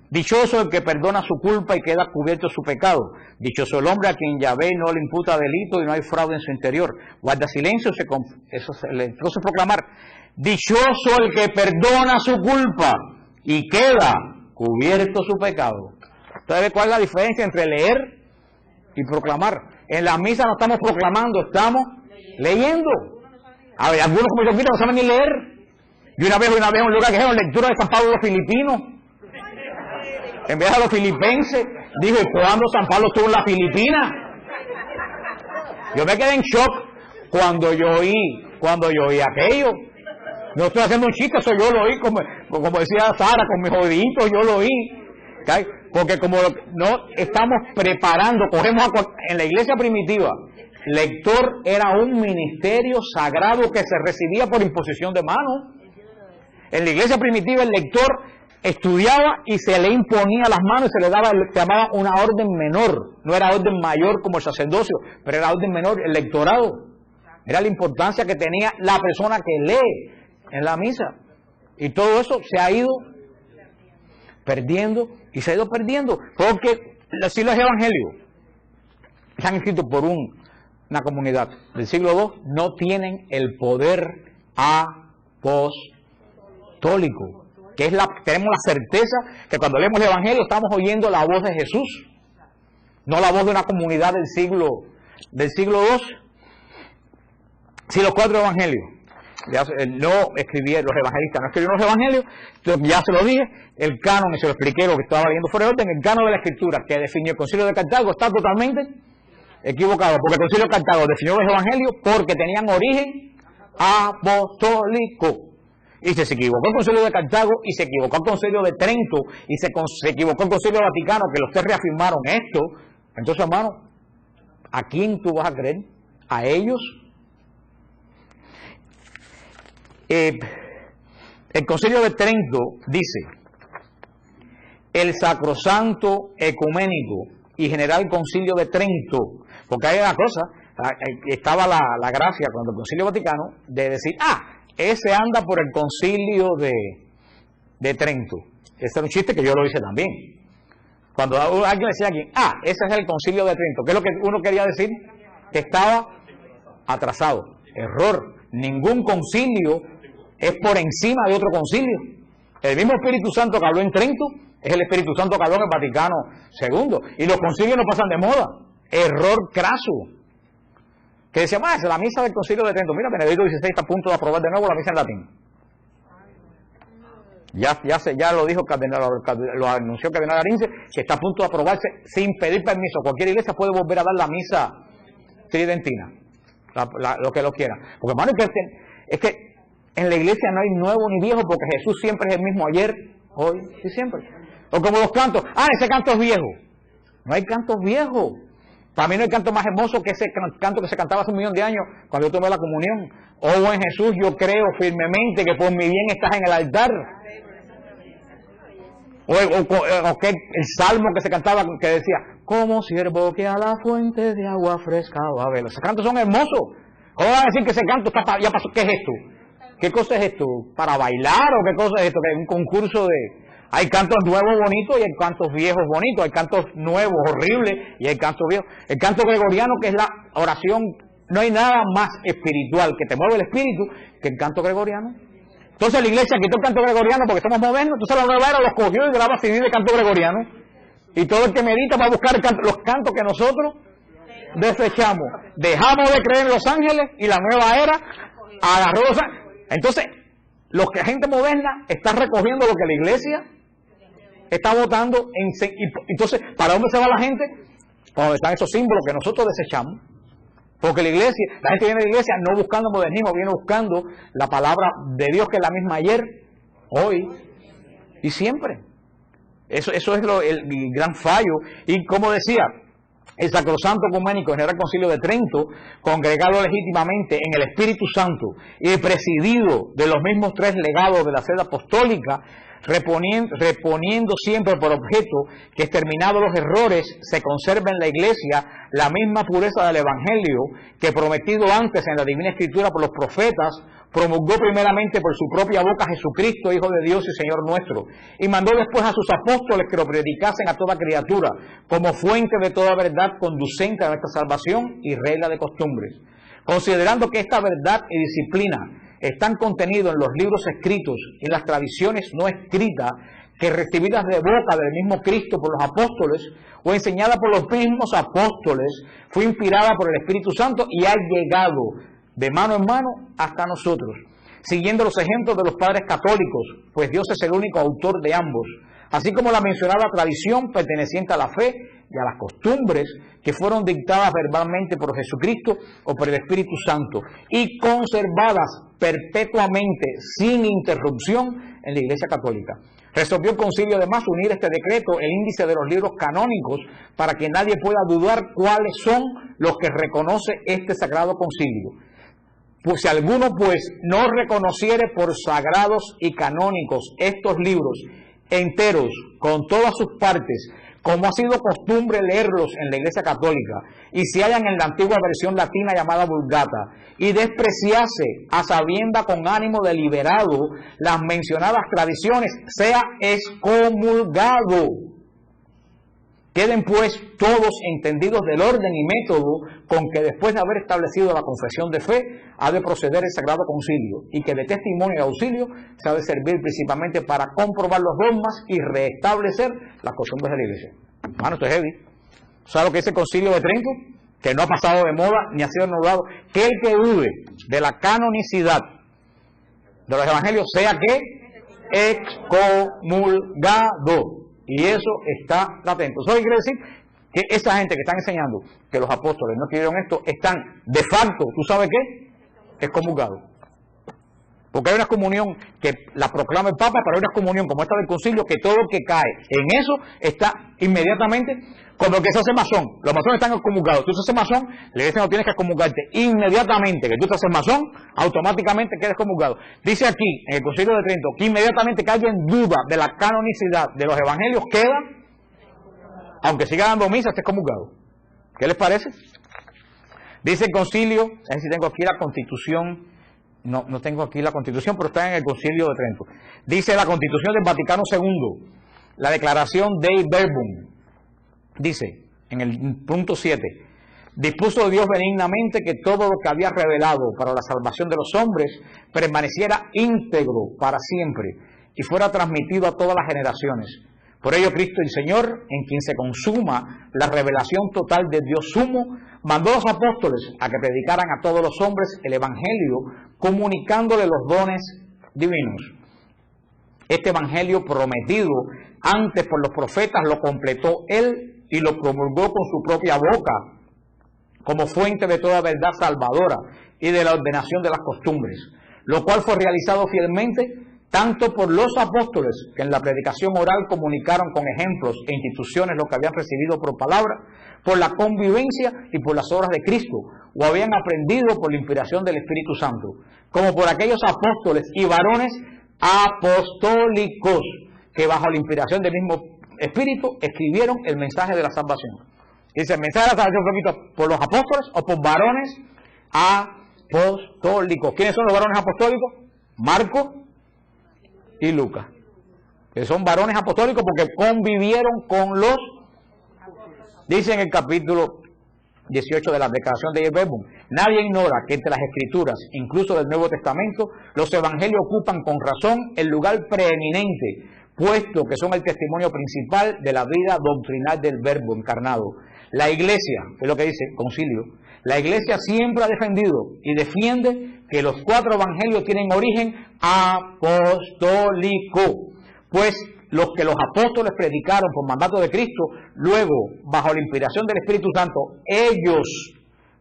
Dichoso el que perdona su culpa y queda cubierto su pecado. Dichoso el hombre a quien Yahvé no le imputa delito y no hay fraude en su interior. Guarda silencio, entonces proclamar. Dichoso el que perdona su culpa y queda cubierto su pecado. ¿Sabe cuál es la diferencia entre leer y proclamar? En la misa no estamos proclamando, estamos leyendo. A ver, algunos como yo no saben ni leer. Yo una vez en un lugar que dijeron lectura de San Pablo a los filipinos. En vez de a los filipenses, dijo, ¿y cuándo San Pablo estuvo en la Filipina? Yo me quedé en shock cuando yo oí aquello. No estoy haciendo un chiste, eso yo lo oí, como decía Sara, con mis oíditos, yo lo oí. ¿Okay? Porque como no estamos preparando, en la iglesia primitiva, lector era un ministerio sagrado que se recibía por imposición de manos. En la iglesia primitiva el lector estudiaba y se le imponía las manos y se le llamaba una orden menor. No era orden mayor como el sacerdocio, pero era orden menor, el lectorado. Era la importancia que tenía la persona que lee en la misa. Y todo eso se ha ido perdiendo y se ha ido perdiendo. Porque si los evangelios están escritos por una comunidad del siglo II, no tienen el poder apostólico. Que tenemos la certeza que cuando leemos el evangelio estamos oyendo la voz de Jesús, no la voz de una comunidad del siglo II. Si los 4 evangelios no escribieron, los evangelistas no escribieron los evangelios, ya se lo dije, el canon, y se lo expliqué lo que estaba leyendo fuera de orden, el canon de la escritura que definió el Concilio de Cartago está totalmente equivocado, porque el Concilio de Cartago definió los evangelios porque tenían origen apostólico. Y se equivocó el Concilio de Cartago, y se equivocó el Concilio de Trento, y se equivocó el Concilio Vaticano, que los tres reafirmaron esto. Entonces, hermano, ¿a quién tú vas a creer? ¿A ellos? El Concilio de Trento dice: el Sacrosanto Ecuménico y General Concilio de Trento, porque hay una cosa, estaba la gracia cuando el Concilio Vaticano de decir, ese anda por el Concilio de Trento. Ese era un chiste que yo lo hice también. Cuando alguien decía a alguien, ese es el Concilio de Trento, ¿qué es lo que uno quería decir? Que estaba atrasado. Error. Ningún concilio es por encima de otro concilio. El mismo Espíritu Santo que habló en Trento es el Espíritu Santo que habló en el Vaticano II. Y los concilios no pasan de moda. Error craso. Que decía, es la misa del Concilio de Trento. Mira, Benedicto XVI está a punto de aprobar de nuevo la misa en latín. Ya lo dijo lo anunció el cardenal Arinze, que está a punto de aprobarse sin pedir permiso. Cualquier iglesia puede volver a dar la misa tridentina, lo que lo quiera. Porque, hermano, es que en la iglesia no hay nuevo ni viejo, porque Jesús siempre es el mismo ayer, hoy y siempre. O como los cantos, ese canto es viejo. No hay cantos viejos. Para mí no hay canto más hermoso que ese canto que se cantaba hace 1.000.000 de años cuando yo tomé la comunión. Oh, buen Jesús, yo creo firmemente que por mi bien estás en el altar. O el salmo que se cantaba que decía, como siervo que a la fuente de agua fresca va a ver. Esos cantos son hermosos. ¿Cómo van a decir que ese canto ya pasó? ¿Qué es esto? ¿Qué cosa es esto? ¿Para bailar o qué cosa es esto? ¿Que es un concurso de...? Hay cantos nuevos bonitos y hay cantos viejos bonitos. Hay cantos nuevos horribles y hay cantos viejos. El canto gregoriano, que es la oración, no hay nada más espiritual que te mueve el espíritu que el canto gregoriano. Entonces la iglesia quitó el canto gregoriano porque somos modernos. Entonces la nueva era los cogió y graba CD de canto gregoriano. Y todo el que medita va a buscar los cantos que nosotros desechamos. Dejamos de creer en los ángeles y la nueva era agarró los ángeles. Entonces, la gente moderna está recogiendo lo que la iglesia está votando. Entonces, ¿para dónde se va la gente? Para donde están esos símbolos que nosotros desechamos. Porque la gente viene a la iglesia no buscando modernismo, viene buscando la palabra de Dios, que es la misma ayer, hoy y siempre. Eso es el gran fallo. Y como decía, el Sacrosanto Ecuménico General Concilio de Trento, congregado legítimamente en el Espíritu Santo y presidido de los mismos tres legados de la sede apostólica, reponiendo siempre por objeto que, exterminados los errores, se conserve en la Iglesia la misma pureza del Evangelio que, prometido antes en la Divina Escritura por los profetas, promulgó primeramente por su propia boca Jesucristo, Hijo de Dios y Señor nuestro, y mandó después a sus apóstoles que lo predicasen a toda criatura, como fuente de toda verdad conducente a nuestra salvación y regla de costumbres. Considerando que esta verdad y disciplina están contenidos en los libros escritos y las tradiciones no escritas, que recibidas de boca del mismo Cristo por los apóstoles, o enseñada por los mismos apóstoles, fue inspirada por el Espíritu Santo y ha llegado de mano en mano hasta nosotros, siguiendo los ejemplos de los padres católicos, pues Dios es el único autor de ambos, así como la mencionada tradición perteneciente a la fe y a las costumbres que fueron dictadas verbalmente por Jesucristo o por el Espíritu Santo y conservadas perpetuamente sin interrupción en la Iglesia Católica. Resolvió el concilio además unir este decreto, el índice de los libros canónicos, para que nadie pueda dudar cuáles son los que reconoce este sagrado concilio. Pues si alguno no reconociere por sagrados y canónicos estos libros enteros, con todas sus partes, como ha sido costumbre leerlos en la Iglesia Católica, y se hallan en la antigua versión latina llamada Vulgata, y despreciase a sabienda con ánimo deliberado las mencionadas tradiciones, sea excomulgado. Queden pues todos entendidos del orden y método con que, después de haber establecido la confesión de fe, ha de proceder el Sagrado Concilio, y que de testimonio y auxilio se ha de servir principalmente para comprobar los dogmas y restablecer las costumbres de la Iglesia. Hermano, esto es heavy. ¿Sabe lo que dice el Concilio de Trento? Que no ha pasado de moda ni ha sido anulado. Que el que dude de la canonicidad de los evangelios sea que excomulgado. Y eso está latente. Eso quiere decir que esa gente que están enseñando que los apóstoles no escribieron esto, están de facto, ¿tú sabes qué? Excomulgados. Porque hay una comunión que la proclama el Papa, pero hay una comunión como esta del concilio que todo lo que cae en eso está inmediatamente, como el que se hace masón. Los masones están excomulgados. Tú te haces masón, le dicen no tienes que excomulgarte. Inmediatamente que tú te haces masón, automáticamente quedas excomulgado. Dice aquí, en el concilio de Trento, que inmediatamente que alguien duda de la canonicidad de los evangelios, queda, aunque siga dando misa, esté excomulgado. ¿Qué les parece? Dice el concilio, a ver si tengo aquí la constitución. No tengo aquí la Constitución, pero está en el Concilio de Trento. Dice la Constitución del Vaticano II, la Declaración Dei Verbum, dice en el punto 7, dispuso Dios benignamente que todo lo que había revelado para la salvación de los hombres permaneciera íntegro para siempre y fuera transmitido a todas las generaciones. Por ello Cristo el Señor, en quien se consuma la revelación total de Dios sumo, mandó a los apóstoles a que predicaran a todos los hombres el Evangelio, comunicándole los dones divinos. Este Evangelio prometido antes por los profetas lo completó Él y lo promulgó con su propia boca como fuente de toda verdad salvadora y de la ordenación de las costumbres, lo cual fue realizado fielmente tanto por los apóstoles, que en la predicación oral comunicaron con ejemplos e instituciones lo que habían recibido por palabra, por la convivencia y por las obras de Cristo, o habían aprendido por la inspiración del Espíritu Santo, como por aquellos apóstoles y varones apostólicos, que bajo la inspiración del mismo Espíritu escribieron el mensaje de la salvación. Dice, el mensaje de la salvación fue escrito por los apóstoles o por varones apostólicos. ¿Quiénes son los varones apostólicos? Marcos y Lucas, que son varones apostólicos porque convivieron con los, dice en el capítulo 18 de la Declaración de Verbum, nadie ignora que entre las escrituras, incluso del Nuevo Testamento, los evangelios ocupan con razón el lugar preeminente, puesto que son el testimonio principal de la vida doctrinal del Verbo encarnado. La Iglesia, que es lo que dice el concilio, la Iglesia siempre ha defendido y defiende que los 4 evangelios tienen origen apostólico, pues los que los apóstoles predicaron por mandato de Cristo, luego, bajo la inspiración del Espíritu Santo, ellos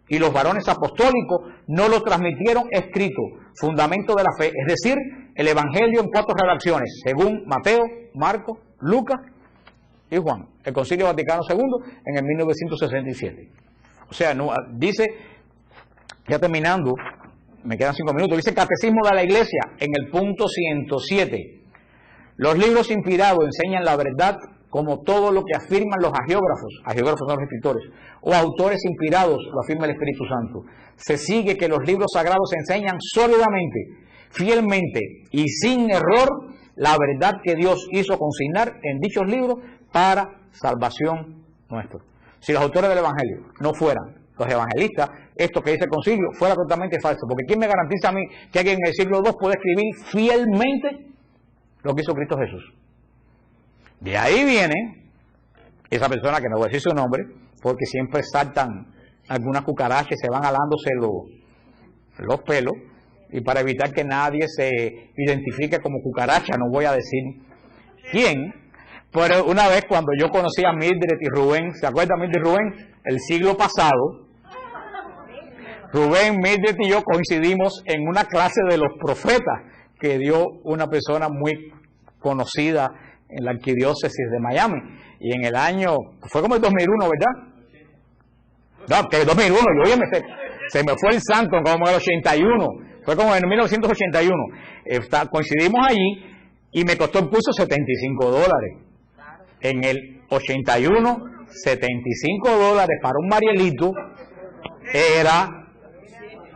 y los varones apostólicos no lo transmitieron escrito, fundamento de la fe, es decir, el evangelio en 4 redacciones, según Mateo, Marcos, Lucas y Juan, el Concilio Vaticano II en el 1967. O sea, no, dice, ya terminando, me quedan 5 minutos, dice el Catecismo de la Iglesia en el punto 107. Los libros inspirados enseñan la verdad como todo lo que afirman los agiógrafos son los escritores, o autores inspirados, lo afirma el Espíritu Santo. Se sigue que los libros sagrados enseñan sólidamente, fielmente y sin error la verdad que Dios hizo consignar en dichos libros para salvación nuestra. Si los autores del Evangelio no fueran los evangelistas, esto que dice el concilio fuera totalmente falso, porque ¿quién me garantiza a mí que alguien en el siglo II puede escribir fielmente lo que hizo Cristo Jesús? De ahí viene esa persona, que no voy a decir su nombre, porque siempre saltan algunas cucarachas y se van alándose los pelos, y para evitar que nadie se identifique como cucaracha, no voy a decir quién, pero una vez cuando yo conocí a Mildred y Rubén, ¿se acuerdan Mildred y Rubén? El siglo pasado, Rubén, Mildred y yo coincidimos en una clase de los profetas que dio una persona muy conocida en la arquidiócesis de Miami, y en el año, fue como el 2001, ¿verdad? No, que el 2001, yo se me fue el santo, como el 81, fue como en 1981, coincidimos allí, y me costó el curso $75. En el 81, $75 para un Marielito era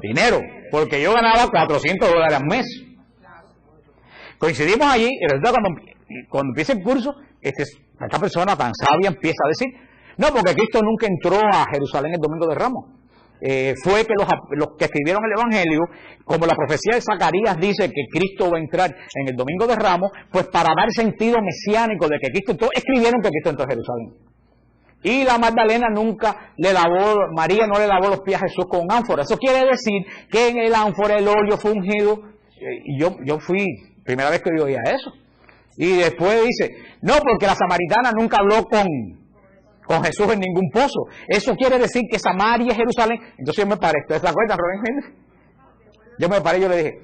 dinero, porque yo ganaba $400 al mes. Coincidimos allí, y resulta cuando empieza el curso, esta persona tan sabia empieza a decir, no, porque Cristo nunca entró a Jerusalén el Domingo de Ramos. Fue que los que escribieron el Evangelio, como la profecía de Zacarías dice que Cristo va a entrar en el Domingo de Ramos, pues para dar sentido mesiánico de que Cristo entró, escribieron que Cristo entró a Jerusalén. Y la Magdalena María no le lavó los pies a Jesús con un ánfora. Eso quiere decir que en el ánfora el óleo fue ungido. Y yo fui, primera vez que yo oía eso. Y después dice, no, porque la samaritana nunca habló con Jesús en ningún pozo. Eso quiere decir que Samaria es Jerusalén. Entonces yo me paré. ¿Ustedes se acuerdan, Rubén? Yo me paré y yo le dije,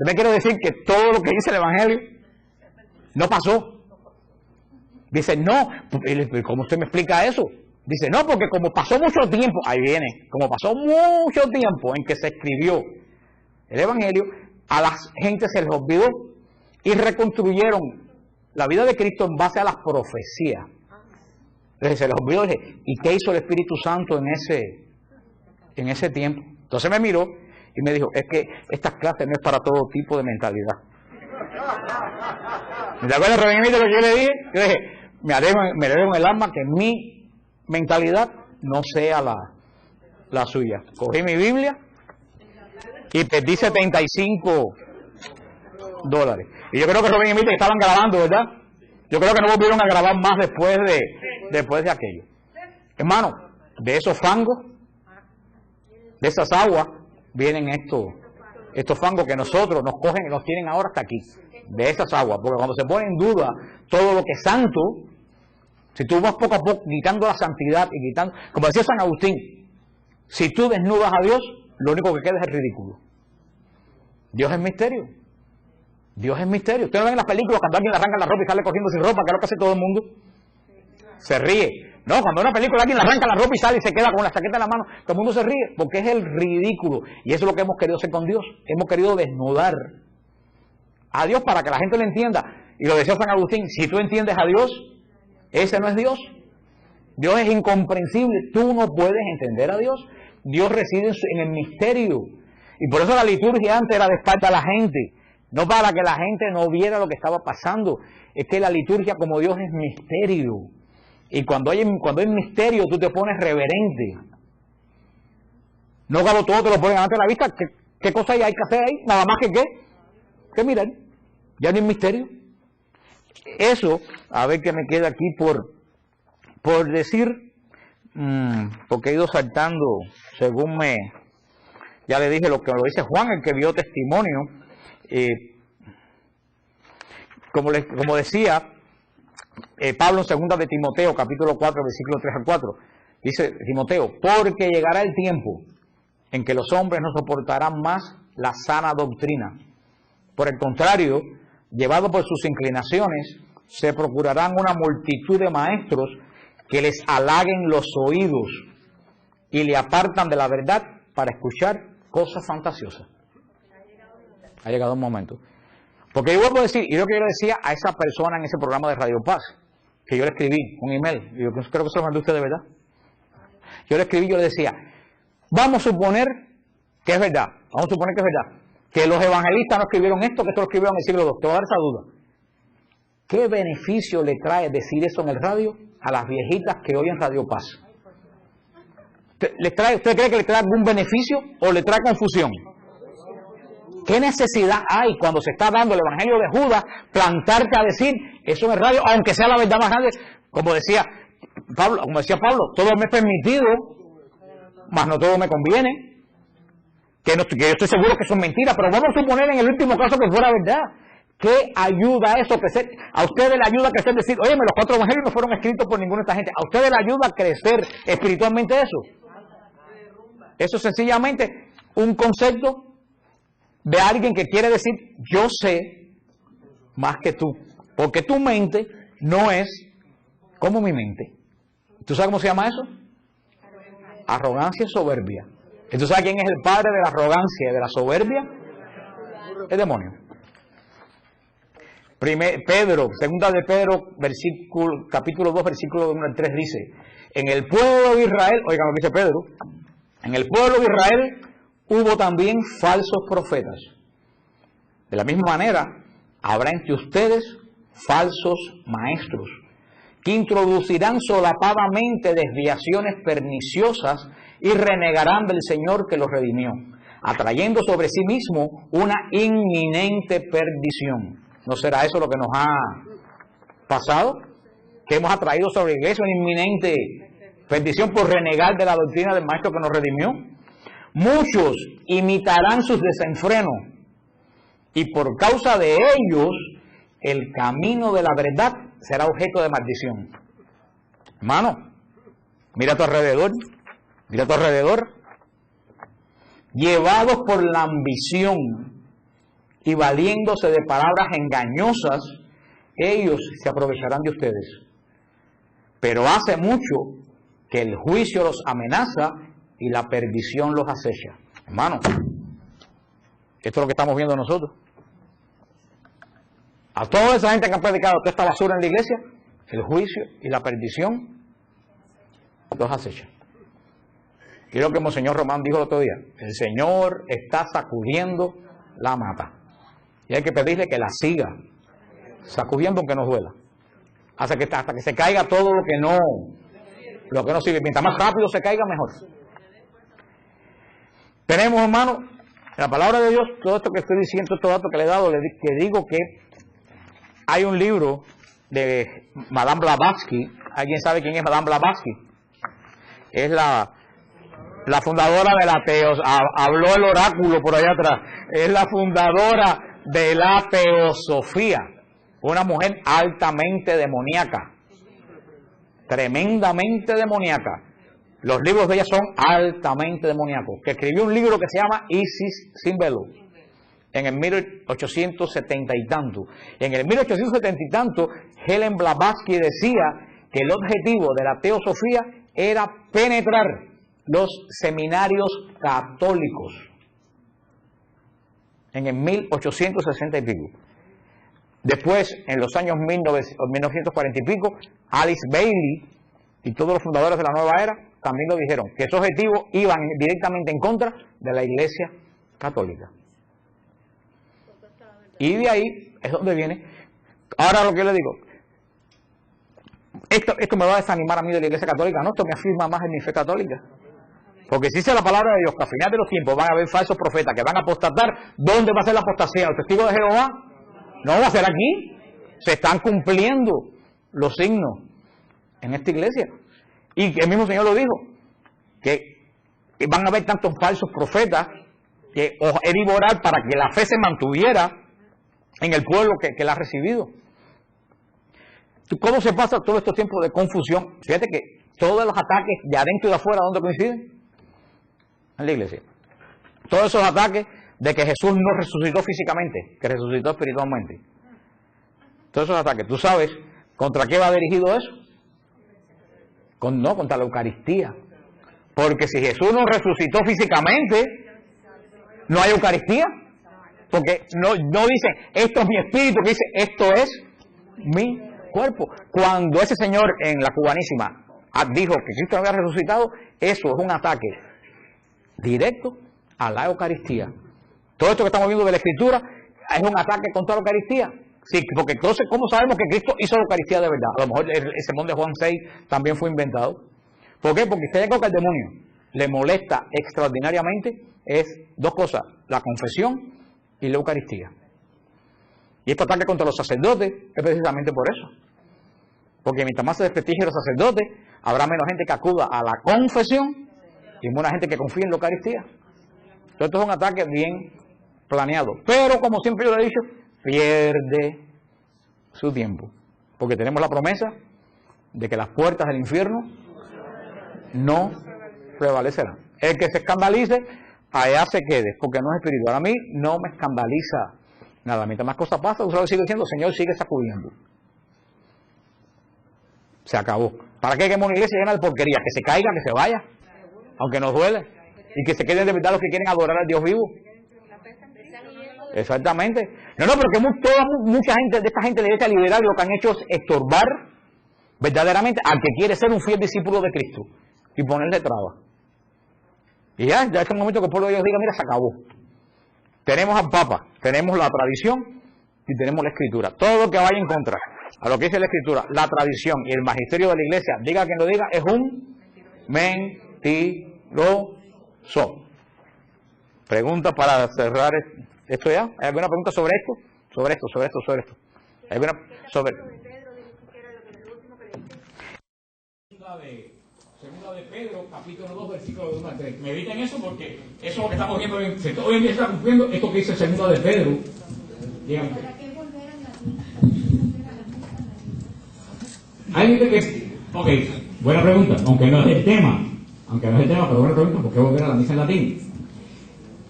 ¿Usted me quiere decir que todo lo que dice el Evangelio no pasó? Dice, no. ¿Cómo usted me explica eso? Dice, no, porque como pasó mucho tiempo, ahí viene, como pasó mucho tiempo en que se escribió el Evangelio, a la gente se les olvidó y reconstruyeron la vida de Cristo en base a las profecías. Entonces se les olvidó, ¿y qué hizo el Espíritu Santo en ese tiempo? Entonces me miró y me dijo, es que estas clases no es para todo tipo de mentalidad. ¿Me acuerdas, Rubén, de lo que yo le dije? Yo dije, me alegro en el alma que mi mentalidad no sea la suya. Cogí mi Biblia y perdí $75. Y yo creo que Rubén y Mita estaban grabando, ¿verdad? Yo creo que no volvieron a grabar más después de aquello. Hermano, de esos fangos, de esas aguas, vienen estos fangos que nosotros nos cogen y nos tienen ahora hasta aquí. De esas aguas, porque cuando se pone en duda todo lo que es santo, si tú vas poco a poco quitando la santidad y quitando, como decía San Agustín, si tú desnudas a Dios, lo único que queda es el ridículo. Dios es misterio. Dios es misterio. Ustedes ven en las películas cuando alguien le arranca la ropa y sale corriendo sin ropa, que es lo que hace todo el mundo. Se ríe. No, cuando en una película alguien le arranca la ropa y sale y se queda con la chaqueta en la mano, todo el mundo se ríe, porque es el ridículo. Y eso es lo que hemos querido hacer con Dios. Hemos querido desnudar a Dios para que la gente lo entienda. Y lo decía San Agustín, si tú entiendes a Dios, ese no es Dios. Dios es incomprensible. Tú no puedes entender a Dios. Dios reside en el misterio. Y por eso la liturgia antes era de espalda a la gente. No para que la gente no viera lo que estaba pasando. Es que la liturgia como Dios es misterio. Y cuando hay misterio tú te pones reverente. No cuando todo te lo ponen ante la vista. ¿Qué cosa hay que hacer ahí? Nada más que qué. Que mirar. Ya no hay misterio. Eso, a ver qué me queda aquí por decir. Porque he ido saltando según ya le dije lo que lo dice Juan, el que vio testimonio. Como decía Pablo en 2 de Timoteo, capítulo 4, versículo 3 al 4, dice Timoteo, porque llegará el tiempo en que los hombres no soportarán más la sana doctrina. Por el contrario, llevados por sus inclinaciones, se procurarán una multitud de maestros que les halaguen los oídos y le apartan de la verdad para escuchar cosas fantasiosas. Ha llegado un momento. Porque yo vuelvo a decir, y lo que yo le decía a esa persona en ese programa de Radio Paz, que yo le escribí un email, y yo creo que se lo mandé a usted de verdad. Yo le escribí, yo le decía, vamos a suponer que es verdad, que los evangelistas no escribieron esto, que esto lo escribieron en el siglo II. Te voy a dar esa duda. ¿Qué beneficio le trae decir eso en el radio a las viejitas que oyen Radio Paz? ¿Usted cree que le trae algún beneficio o le trae confusión? ¿Qué necesidad hay cuando se está dando el Evangelio de Judas plantarte a decir eso en el radio, aunque sea la verdad más grande? Como decía Pablo, todo me es permitido, mas no todo me conviene. Que yo estoy seguro que son mentiras, pero vamos a suponer en el último caso que fuera verdad. ¿Qué ayuda a eso? A ustedes le ayuda a crecer, decir, oye, los 4 evangelios no fueron escritos por ninguna de esta gente. ¿A ustedes le ayuda a crecer espiritualmente eso? Eso es sencillamente un concepto de alguien que quiere decir, yo sé más que tú. Porque tu mente no es como mi mente. ¿Tú sabes cómo se llama eso? Arrogancia y soberbia. ¿Tú sabes quién es el padre de la arrogancia y de la soberbia? El demonio. Segunda de Pedro, capítulo 2, versículo 1 al 3 dice, en el pueblo de Israel, oigan lo que dice Pedro, en el pueblo de Israel hubo también falsos profetas. De la misma manera, habrá entre ustedes falsos maestros, que introducirán solapadamente desviaciones perniciosas y renegarán del Señor que los redimió, atrayendo sobre sí mismo una inminente perdición. ¿No será eso lo que nos ha pasado? Que hemos atraído sobre la iglesia una inminente perdición por renegar de la doctrina del Maestro que nos redimió. Muchos imitarán sus desenfrenos y por causa de ellos el camino de la verdad será objeto de maldición. Hermano, mira a tu alrededor, llevados por la ambición y valiéndose de palabras engañosas, ellos se aprovecharán de ustedes. Pero hace mucho que el juicio los amenaza y la perdición los acecha. Hermano, esto es lo que estamos viendo nosotros. A toda esa gente que ha predicado toda esta basura en la iglesia, el juicio y la perdición los acecha. Y lo que Monseñor Román dijo el otro día: el Señor está sacudiendo la mata. Y hay que pedirle que la siga sacudiendo aunque nos duela. Hasta que se caiga todo lo que no sirve. Mientras más rápido se caiga, mejor. Tenemos, hermano, la palabra de Dios, todo esto que estoy diciendo, estos datos que le he dado, que digo que hay un libro de Madame Blavatsky. ¿Alguien sabe quién es Madame Blavatsky? Es la fundadora de la habló el oráculo por allá atrás. Es la fundadora de la teosofía. Una mujer altamente demoníaca. Tremendamente demoníaca. Los libros de ella son altamente demoníacos. Que escribió un libro que se llama Isis sin velo, en el 1870 y tanto. En el 1870 y tanto, Helen Blavatsky decía que el objetivo de la teosofía era penetrar los seminarios católicos. En el 1860 y pico. Después, en los años 1940 y pico, Alice Bailey y todos los fundadores de la nueva era también lo dijeron, que esos objetivos iban directamente en contra de la Iglesia Católica. Y de ahí es donde viene. Ahora lo que yo le digo, esto me va a desanimar a mí de la Iglesia Católica, no, esto me afirma más en mi fe católica. Porque si dice la palabra de Dios que al final de los tiempos van a haber falsos profetas que van a apostatar, ¿dónde va a ser la apostasía? ¿Los testigos de Jehová? No va a ser aquí. Se están cumpliendo los signos en esta iglesia. Y el mismo Señor lo dijo, que van a haber tantos falsos profetas que os he de orar para que la fe se mantuviera en el pueblo que la ha recibido. ¿Cómo se pasa todos estos tiempos de confusión? Fíjate que todos los ataques de adentro y de afuera, ¿dónde coinciden? En la iglesia. Todos esos ataques de que Jesús no resucitó físicamente, que resucitó espiritualmente. Todos esos ataques. ¿Tú sabes contra qué va dirigido eso? Contra la Eucaristía. Porque si Jesús no resucitó físicamente, no hay Eucaristía. Porque no dicen, esto es mi espíritu, que dice, esto es mi cuerpo. Cuando ese señor en la Cubanísima dijo que Cristo no había resucitado, eso es un ataque directo a la Eucaristía. Todo esto que estamos viendo de la Escritura es un ataque contra la Eucaristía. Sí, porque entonces, ¿cómo sabemos que Cristo hizo la Eucaristía de verdad? A lo mejor el sermón de Juan 6 también fue inventado. ¿Por qué? Porque usted algo que al demonio le molesta extraordinariamente es dos cosas: la confesión y la Eucaristía. Y este ataque contra los sacerdotes es precisamente por eso. Porque mientras más se desprestigien los sacerdotes, habrá menos gente que acuda a la confesión y menos gente que confíe en la Eucaristía. Entonces esto es un ataque bien planeado. Pero como siempre yo le he dicho, pierde su tiempo. Porque tenemos la promesa de que las puertas del infierno no prevalecerán. El que se escandalice, allá se quede, porque no es espiritual. A mí no me escandaliza nada. Mientras más cosas pasan, usted sigue diciendo, Señor, sigue sacudiendo. Se acabó. ¿Para qué queremos una iglesia llena de porquería? Que se caiga, que se vaya, aunque nos duele. Y que se queden de verdad los que quieren adorar al Dios vivo. Exactamente. No, porque mucha gente de esta gente de la iglesia liberal lo que han hecho es estorbar verdaderamente al que quiere ser un fiel discípulo de Cristo y ponerle trabas. Y ya es el momento que el pueblo de Dios diga, mira, se acabó. Tenemos al Papa, tenemos la tradición y tenemos la Escritura. Todo lo que vaya en contra a lo que dice la Escritura, la tradición y el magisterio de la iglesia, diga quien lo diga, es un mentiroso. Pregunta para cerrar esto ya. ¿Hay alguna pregunta sobre esto? Sobre esto. ¿Hay alguna sobre? Segunda de Pedro, capítulo 2, versículo 1 al 3. Mediten eso porque eso es lo que estamos viendo. Hoy en día está cumpliendo esto que dice segunda de Pedro. Díganme. Hay gente que... Ok, buena pregunta. Aunque no es el tema, pero buena pregunta. ¿Por qué volver a la misa en latín?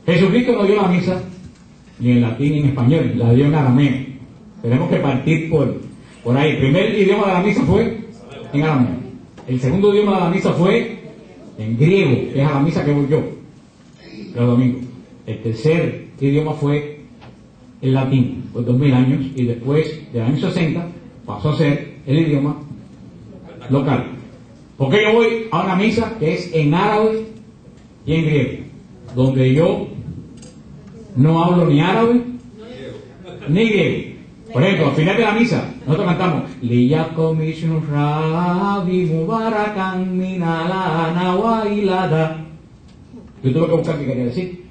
Jesucristo no dio la misa ni en latín ni en español, la dio en arameo. Tenemos que partir por ahí. El primer idioma de la misa fue en arameo. El segundo idioma de la misa fue en griego, que es a la misa que voy yo los domingos. El tercer idioma fue el latín, por 2000 años, y después, de los años 60, pasó a ser el idioma local. Porque yo voy a una misa que es en árabe y en griego, donde yo no hablo ni árabe ni griego. Por ejemplo, al final de la misa, nosotros cantamos Liyakom Ishnu Rabi Mubarakan Minalana Wailada. Yo tuve que buscar qué quería decir.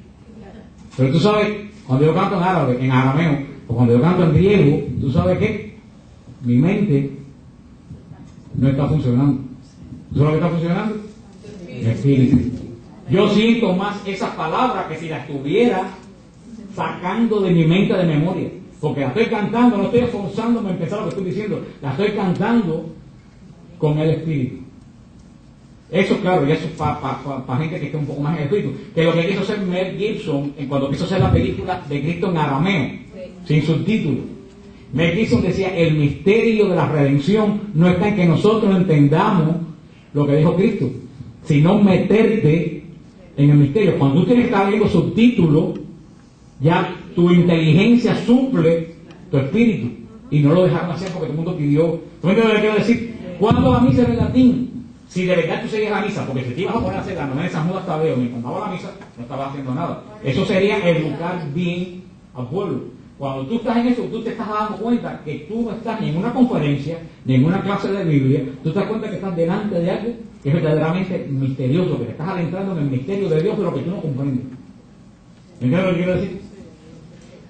Pero tú sabes, cuando yo canto en árabe, en arameo, o cuando yo canto en griego, ¿tú sabes qué? Mi mente no está funcionando. ¿Tú sabes lo que está funcionando? Mi espíritu. Yo siento más esas palabras que si las estuviera sacando de mi mente de memoria. Porque la estoy cantando, no estoy esforzándome a empezar lo que estoy diciendo, la estoy cantando con el espíritu. Eso, claro, y eso es para gente que esté un poco más en el espíritu. Que lo que quiso hacer Mel Gibson cuando quiso hacer la película de Cristo en arameo, sin subtítulos. Mel Gibson decía: el misterio de la redención no está en que nosotros entendamos lo que dijo Cristo, sino meterte en el misterio. Cuando tú tienes que estar leyendo subtítulos, ya tu inteligencia suple tu espíritu, y no lo dejaron hacer porque todo el mundo pidió. ¿Tú me entiendes lo que quiero decir? ¿Cuándo la misa era en latín? Si de verdad tú seguías la misa, porque si te ibas a poner a hacer la novena de San Judas Tadeo mientras daba la misa, no estabas haciendo nada. Eso sería educar bien al pueblo. Cuando tú estás en eso, tú te estás dando cuenta que tú no estás ni en una conferencia, ni en una clase de Biblia, tú te das cuenta que estás delante de algo que es verdaderamente misterioso, que te estás adentrando en el misterio de Dios, pero que tú no comprendes. ¿Entiendes lo que quiero decir?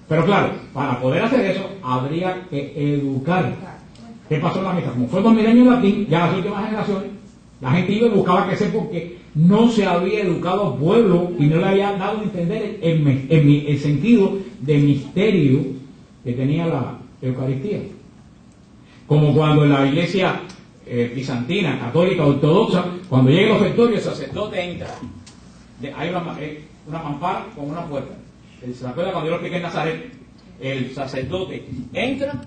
Pero claro, para poder hacer eso, habría que educar. ¿Qué pasó en la misa? Como fue 2000 años en latín, ya las últimas generaciones, la gente iba y buscaba crecer porque no se había educado al pueblo y no le había dado a entender el sentido de misterio que tenía la Eucaristía. Como cuando en la iglesia bizantina, católica, ortodoxa, cuando llega el ofertorio, el sacerdote entra. Hay una mampara con una puerta. ¿Se acuerda cuando yo lo expliqué en Nazaret? El sacerdote entra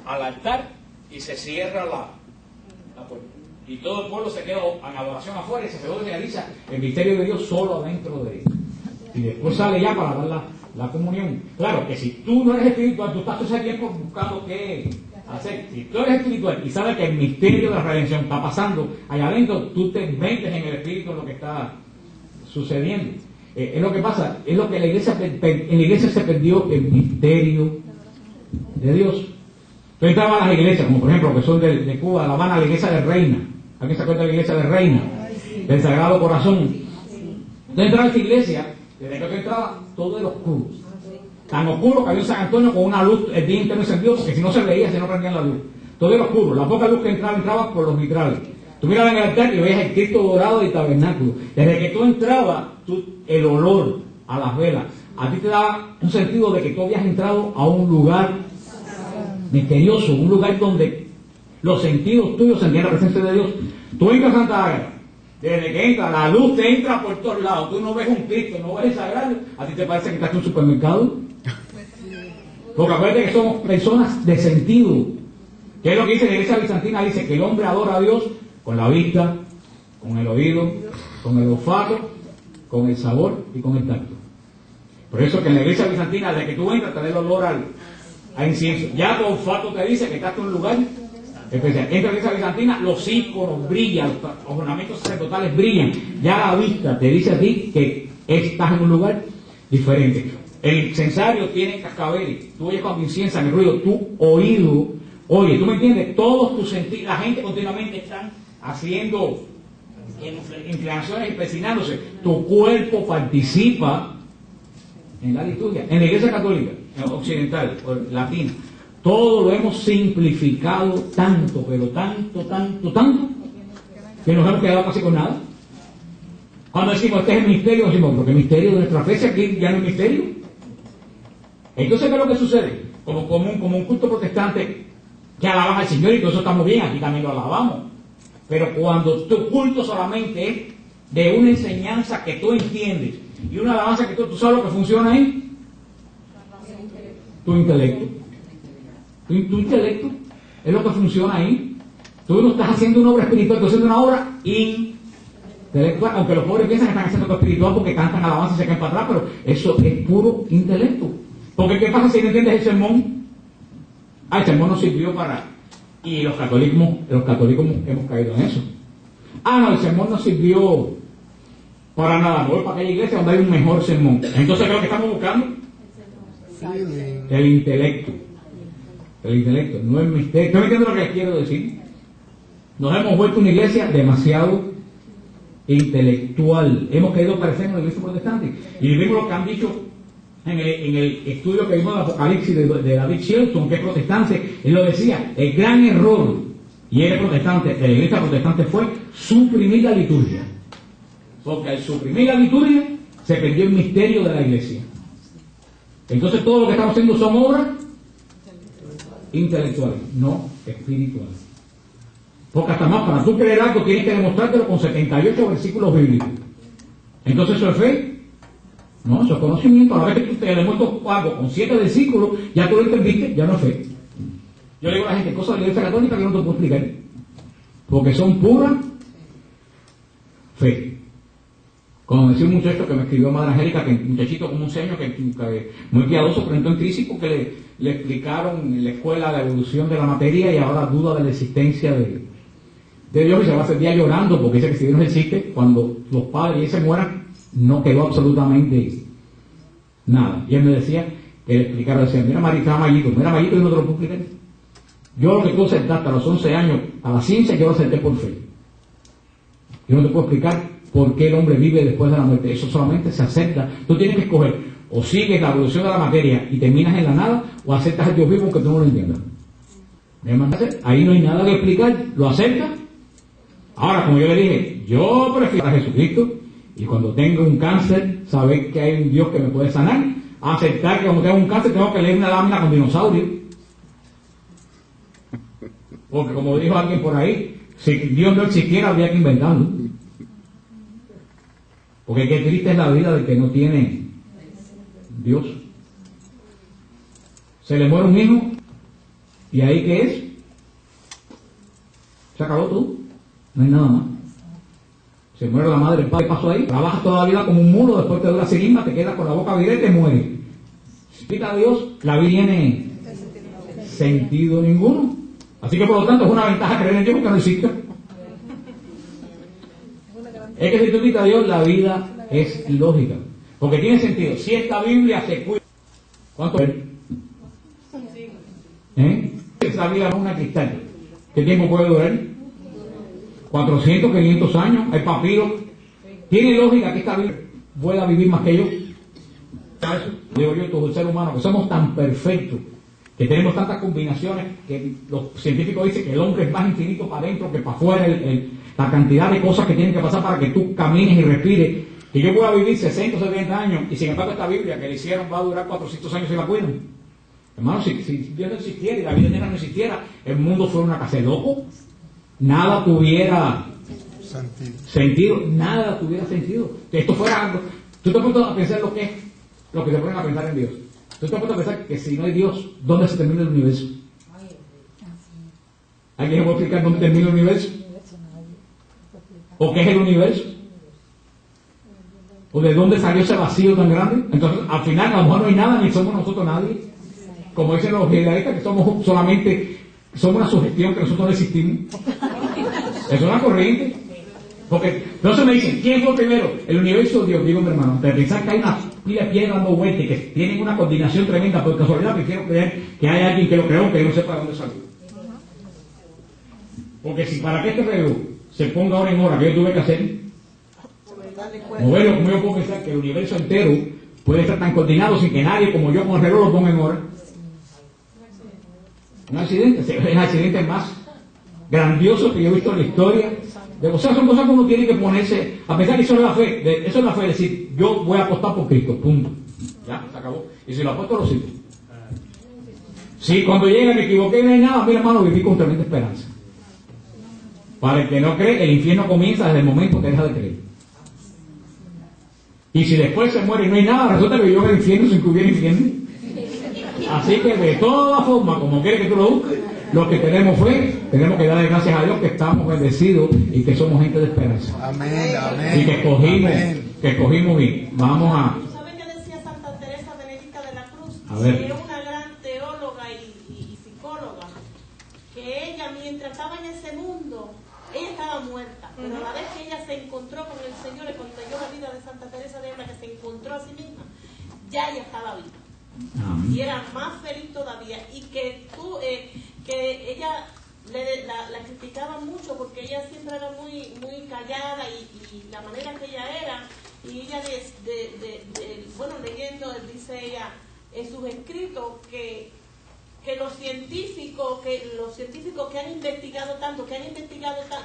al altar y se cierra la puerta. Y todo el pueblo se queda en adoración afuera y el sacerdote realiza el misterio de Dios solo adentro de él. Y después sale ya para dar la comunión. Claro que si tú no eres espiritual, tú estás todo ese tiempo buscando qué hacer. Si tú eres espiritual y sabes que el misterio de la redención está pasando allá adentro, tú te metes en el espíritu en lo que está sucediendo. Es lo que pasa, es lo que en la iglesia se perdió el misterio de Dios. Tú entrabas a las iglesias, como por ejemplo que son de Cuba, La Habana, la iglesia de Reina. ¿Alguien se acuerda de la iglesia de Reina? Del Sagrado Corazón. Tú entrabas a esa iglesia, desde que tú entrabas, todo era oscuro. Tan oscuro que había un San Antonio con una luz el día entero encendido, porque si no se veía, si no prendían la luz. Todo era oscuro. La poca luz que entraba por los vitrales. Tú mirabas en el altar y veías el Cristo dorado del tabernáculo. Desde que tú entrabas, el olor a las velas, a ti te daba un sentido de que tú habías entrado a un lugar misterioso, un lugar donde los sentidos tuyos sentían la presencia de Dios. Tú entras a Santa Ágata, desde que entra, la luz te entra por todos lados, tú no ves un Cristo, no ves el sagrario, a ti te parece que estás en un supermercado. Porque acuérdate que somos personas de sentido. ¿Qué es lo que dice la iglesia bizantina? Dice que el hombre adora a Dios con la vista, con el oído, con el olfato, con el sabor y con el tacto. Por eso que en la iglesia bizantina, desde que tú entras, te da el olor a incienso. Ya tu olfato te dice que estás en un lugar especial. Entra en la iglesia bizantina, los íconos brillan, los ornamentos sacerdotales brillan. Ya la vista te dice a ti que estás en un lugar diferente. El incensario tiene cascabeles. Tú oyes cuando inciensan el ruido, tu oído, oye, ¿tú me entiendes? Todos tus sentidos, la gente continuamente están haciendo inclinaciones y persinándose. Tu cuerpo participa en la liturgia. En la iglesia católica, occidental, o latina, todo lo hemos simplificado tanto, pero tanto, que nos hemos quedado casi con nada. Cuando decimos este es el misterio, decimos, porque el misterio de nuestra fe, aquí ya no es misterio. Entonces, ¿qué es lo que sucede? Como un culto protestante que alaban al Señor, y todo eso está muy bien, aquí también lo alabamos. Pero cuando tu culto solamente es de una enseñanza que tú entiendes y una alabanza que tú sabes lo que funciona ahí, Tu intelecto. Tu intelecto es lo que funciona ahí. Tú no estás haciendo una obra espiritual, tú estás haciendo una obra intelectual, aunque los pobres piensan que están haciendo algo espiritual porque cantan alabanza y se caen para atrás, pero eso es puro intelecto. Porque ¿qué pasa si no entiendes el sermón? El sermón no sirvió para... Y los católicos hemos caído en eso. No, el sermón no sirvió para nada, voy para aquella iglesia donde hay un mejor sermón. Entonces, ¿qué es lo que estamos buscando? El intelecto. El intelecto, no el misterio. ¿Usted me entiende lo que quiero decir? Nos hemos vuelto una iglesia demasiado intelectual. Hemos querido parecer una iglesia protestante. Y vimos lo que han dicho en el estudio que vimos del Apocalipsis de David Shelton, que es protestante. Él lo decía, el gran error, y él es protestante, de la iglesia protestante fue suprimir la liturgia. Porque al suprimir la liturgia se perdió el misterio de la iglesia. Entonces todo lo que estamos haciendo son obras intelectuales, no espirituales. Porque hasta más, para tú creer algo tienes que demostrártelo con 78 versículos bíblicos. Entonces eso es fe. No, eso es conocimiento. A la vez que tú te demuestras algo con 7 versículos, ya tú lo entendiste, ya no es fe. Yo le digo a la gente cosas de la iglesia católica que no te puedo explicar, porque son pura fe. Como decía un muchacho que me escribió Madre Angélica, que un muchachito como un señor que muy piadoso, pero entró en crisis porque le explicaron en la escuela la evolución de la materia y ahora duda de la existencia de Dios, y se va a hacer día llorando porque dice que si Dios no existe, cuando los padres se mueran, no quedó absolutamente nada. Y él me decía que le explicara, decía, mira Mayito, yo no te lo puedo explicar. Yo lo que tú aceptaste a los 11 años a la ciencia, yo lo acepté por fe. Yo no te puedo explicar por qué el hombre vive después de la muerte. Eso solamente se acepta. Tú tienes que escoger, o sigues la evolución de la materia y terminas en la nada, o aceptas a Dios vivo aunque tú no lo entiendas. Ahí no hay nada que explicar, lo aceptas. Ahora, como yo le dije, yo prefiero a Jesucristo, y cuando tengo un cáncer, saber que hay un Dios que me puede sanar, aceptar que cuando tengo un cáncer tengo que leer una lámina con dinosaurios. Porque como dijo alguien por ahí, si Dios no existiera habría que inventarlo. Porque qué triste es la vida del que no tiene Dios. Se le muere un hijo, ¿y ahí qué es? Se acabó todo. No hay nada más. Se muere la madre, el padre, pasó ahí, trabajas toda la vida como un mulo, después te dura seguirma, te quedas con la boca abierta y te mueres. Explica a Dios, la vida tiene sentido ninguno. Así que por lo tanto es una ventaja creer en Dios porque no existe. Es que si tú quitas a Dios, la vida es ilógica. Porque tiene sentido. Si esta Biblia se cuida, ¿cuánto es? Esa vida es una cristal. ¿Qué tiempo puede durar? 400, 500 años. Hay papiros. ¿Tiene lógica que esta Biblia pueda vivir más que yo? Digo yo, todo el ser humano, que somos tan perfectos, que tenemos tantas combinaciones, que los científicos dicen que el hombre es más infinito para adentro que para afuera, la cantidad de cosas que tienen que pasar para que tú camines y respires, que yo pueda vivir 60 o 70 años, y sin embargo esta Biblia que le hicieron va a durar 400 años si la cuidan. Hermano, si Dios no existiera y la vida entera no existiera, el mundo fuera una casa de locos, nada tuviera sentido, nada tuviera sentido. Esto fuera algo, tú te pones a pensar lo que es, lo que se ponen a pensar en Dios. Tú te pones a pensar que si no hay Dios, ¿dónde se termina el universo? ¿Alguien me puede explicar dónde termina el universo? ¿O qué es el universo? ¿O de dónde salió ese vacío tan grande? Entonces, al final, a lo mejor no hay nada, ni somos nosotros nadie. Como dicen los judaístas, que somos solamente, somos una sugestión, que nosotros no existimos. Es una corriente. Porque, entonces me dicen, ¿quién fue primero? El universo o Dios. Digo, mi hermano, de pensar que hay una pila de piedras dando vueltas y que tienen una coordinación tremenda, por casualidad prefiero creer que hay alguien que lo creó, que yo no sepa de dónde salió. Porque si para que este reloj se ponga hora en hora, que yo tuve que hacer, moverlo, como yo puedo pensar que el universo entero puede estar tan coordinado sin que nadie como yo con el reloj lo ponga en hora. Un accidente, es el accidente más grandioso que yo he visto en la historia. O sea, son cosas que uno tiene que ponerse a pensar que eso es la fe. Eso es la fe, decir, yo voy a apostar por Cristo, punto. Ya, se acabó. Y si lo apuesto, lo sigo. Si cuando llega me equivoqué y no hay nada, mira hermano, viví con tremenda esperanza. Para el que no cree, el infierno comienza desde el momento que deja de creer. Y si después se muere y no hay nada, resulta que vivió en el infierno sin que hubiera infierno. Así que de todas formas, como quiere que tú lo busques, lo que tenemos que darle gracias a Dios que estamos bendecidos y que somos gente de esperanza. Amén, amén. Y que escogimos bien. Vamos a... ¿Tú sabes qué decía Santa Teresa Benedicta de la Cruz? A ver. Que era una gran teóloga y psicóloga. Que ella, mientras estaba en ese mundo, ella estaba muerta. Pero a la vez que ella se encontró con el Señor, le contó la vida de Santa Teresa de Ávila, que se encontró a sí misma, ya ella estaba viva. Amén. Y era más feliz todavía. Y que tú, que ella la criticaba mucho porque ella siempre era muy callada y la manera que ella era, y ella bueno, leyendo, dice ella en sus escritos que los científicos que han investigado tanto, que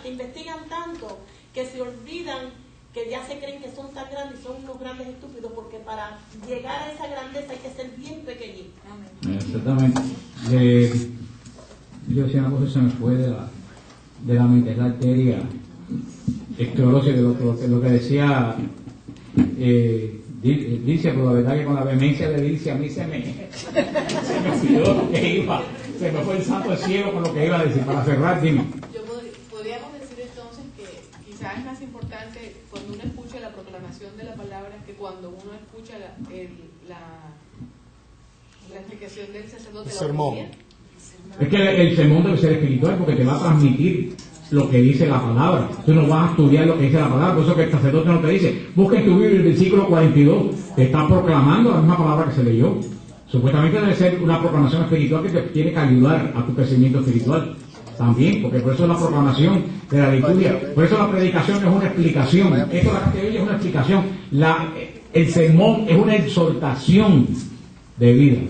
investigan tanto, que se olvidan, que ya se creen que son tan grandes y son unos grandes estúpidos, porque para llegar a esa grandeza hay que ser bien pequeñito. Exactamente. Yo decía una cosa, se me fue de la mente, es la arteria esclerosis, de lo que decía Dice, pero la verdad que con la vehemencia de Dice a mí se me olvidó lo que iba, se me fue el santo del cielo con lo que iba a decir. Para cerrar, dime. Podríamos decir entonces que quizás es más importante cuando uno escucha la proclamación de la palabra que cuando uno escucha la explicación del sacerdote. El sermón. Es que el sermón debe ser espiritual porque te va a transmitir lo que dice la palabra. Tú no vas a estudiar lo que dice la palabra, por eso que el sacerdote no te dice, busca en tu Biblia el versículo 42, te está proclamando la misma palabra que se leyó. Supuestamente debe ser una proclamación espiritual que te tiene que ayudar a tu crecimiento espiritual también, porque por eso es la proclamación de la liturgia, por eso la predicación es una explicación, esto la que oye es una explicación, el sermón es una exhortación de vida.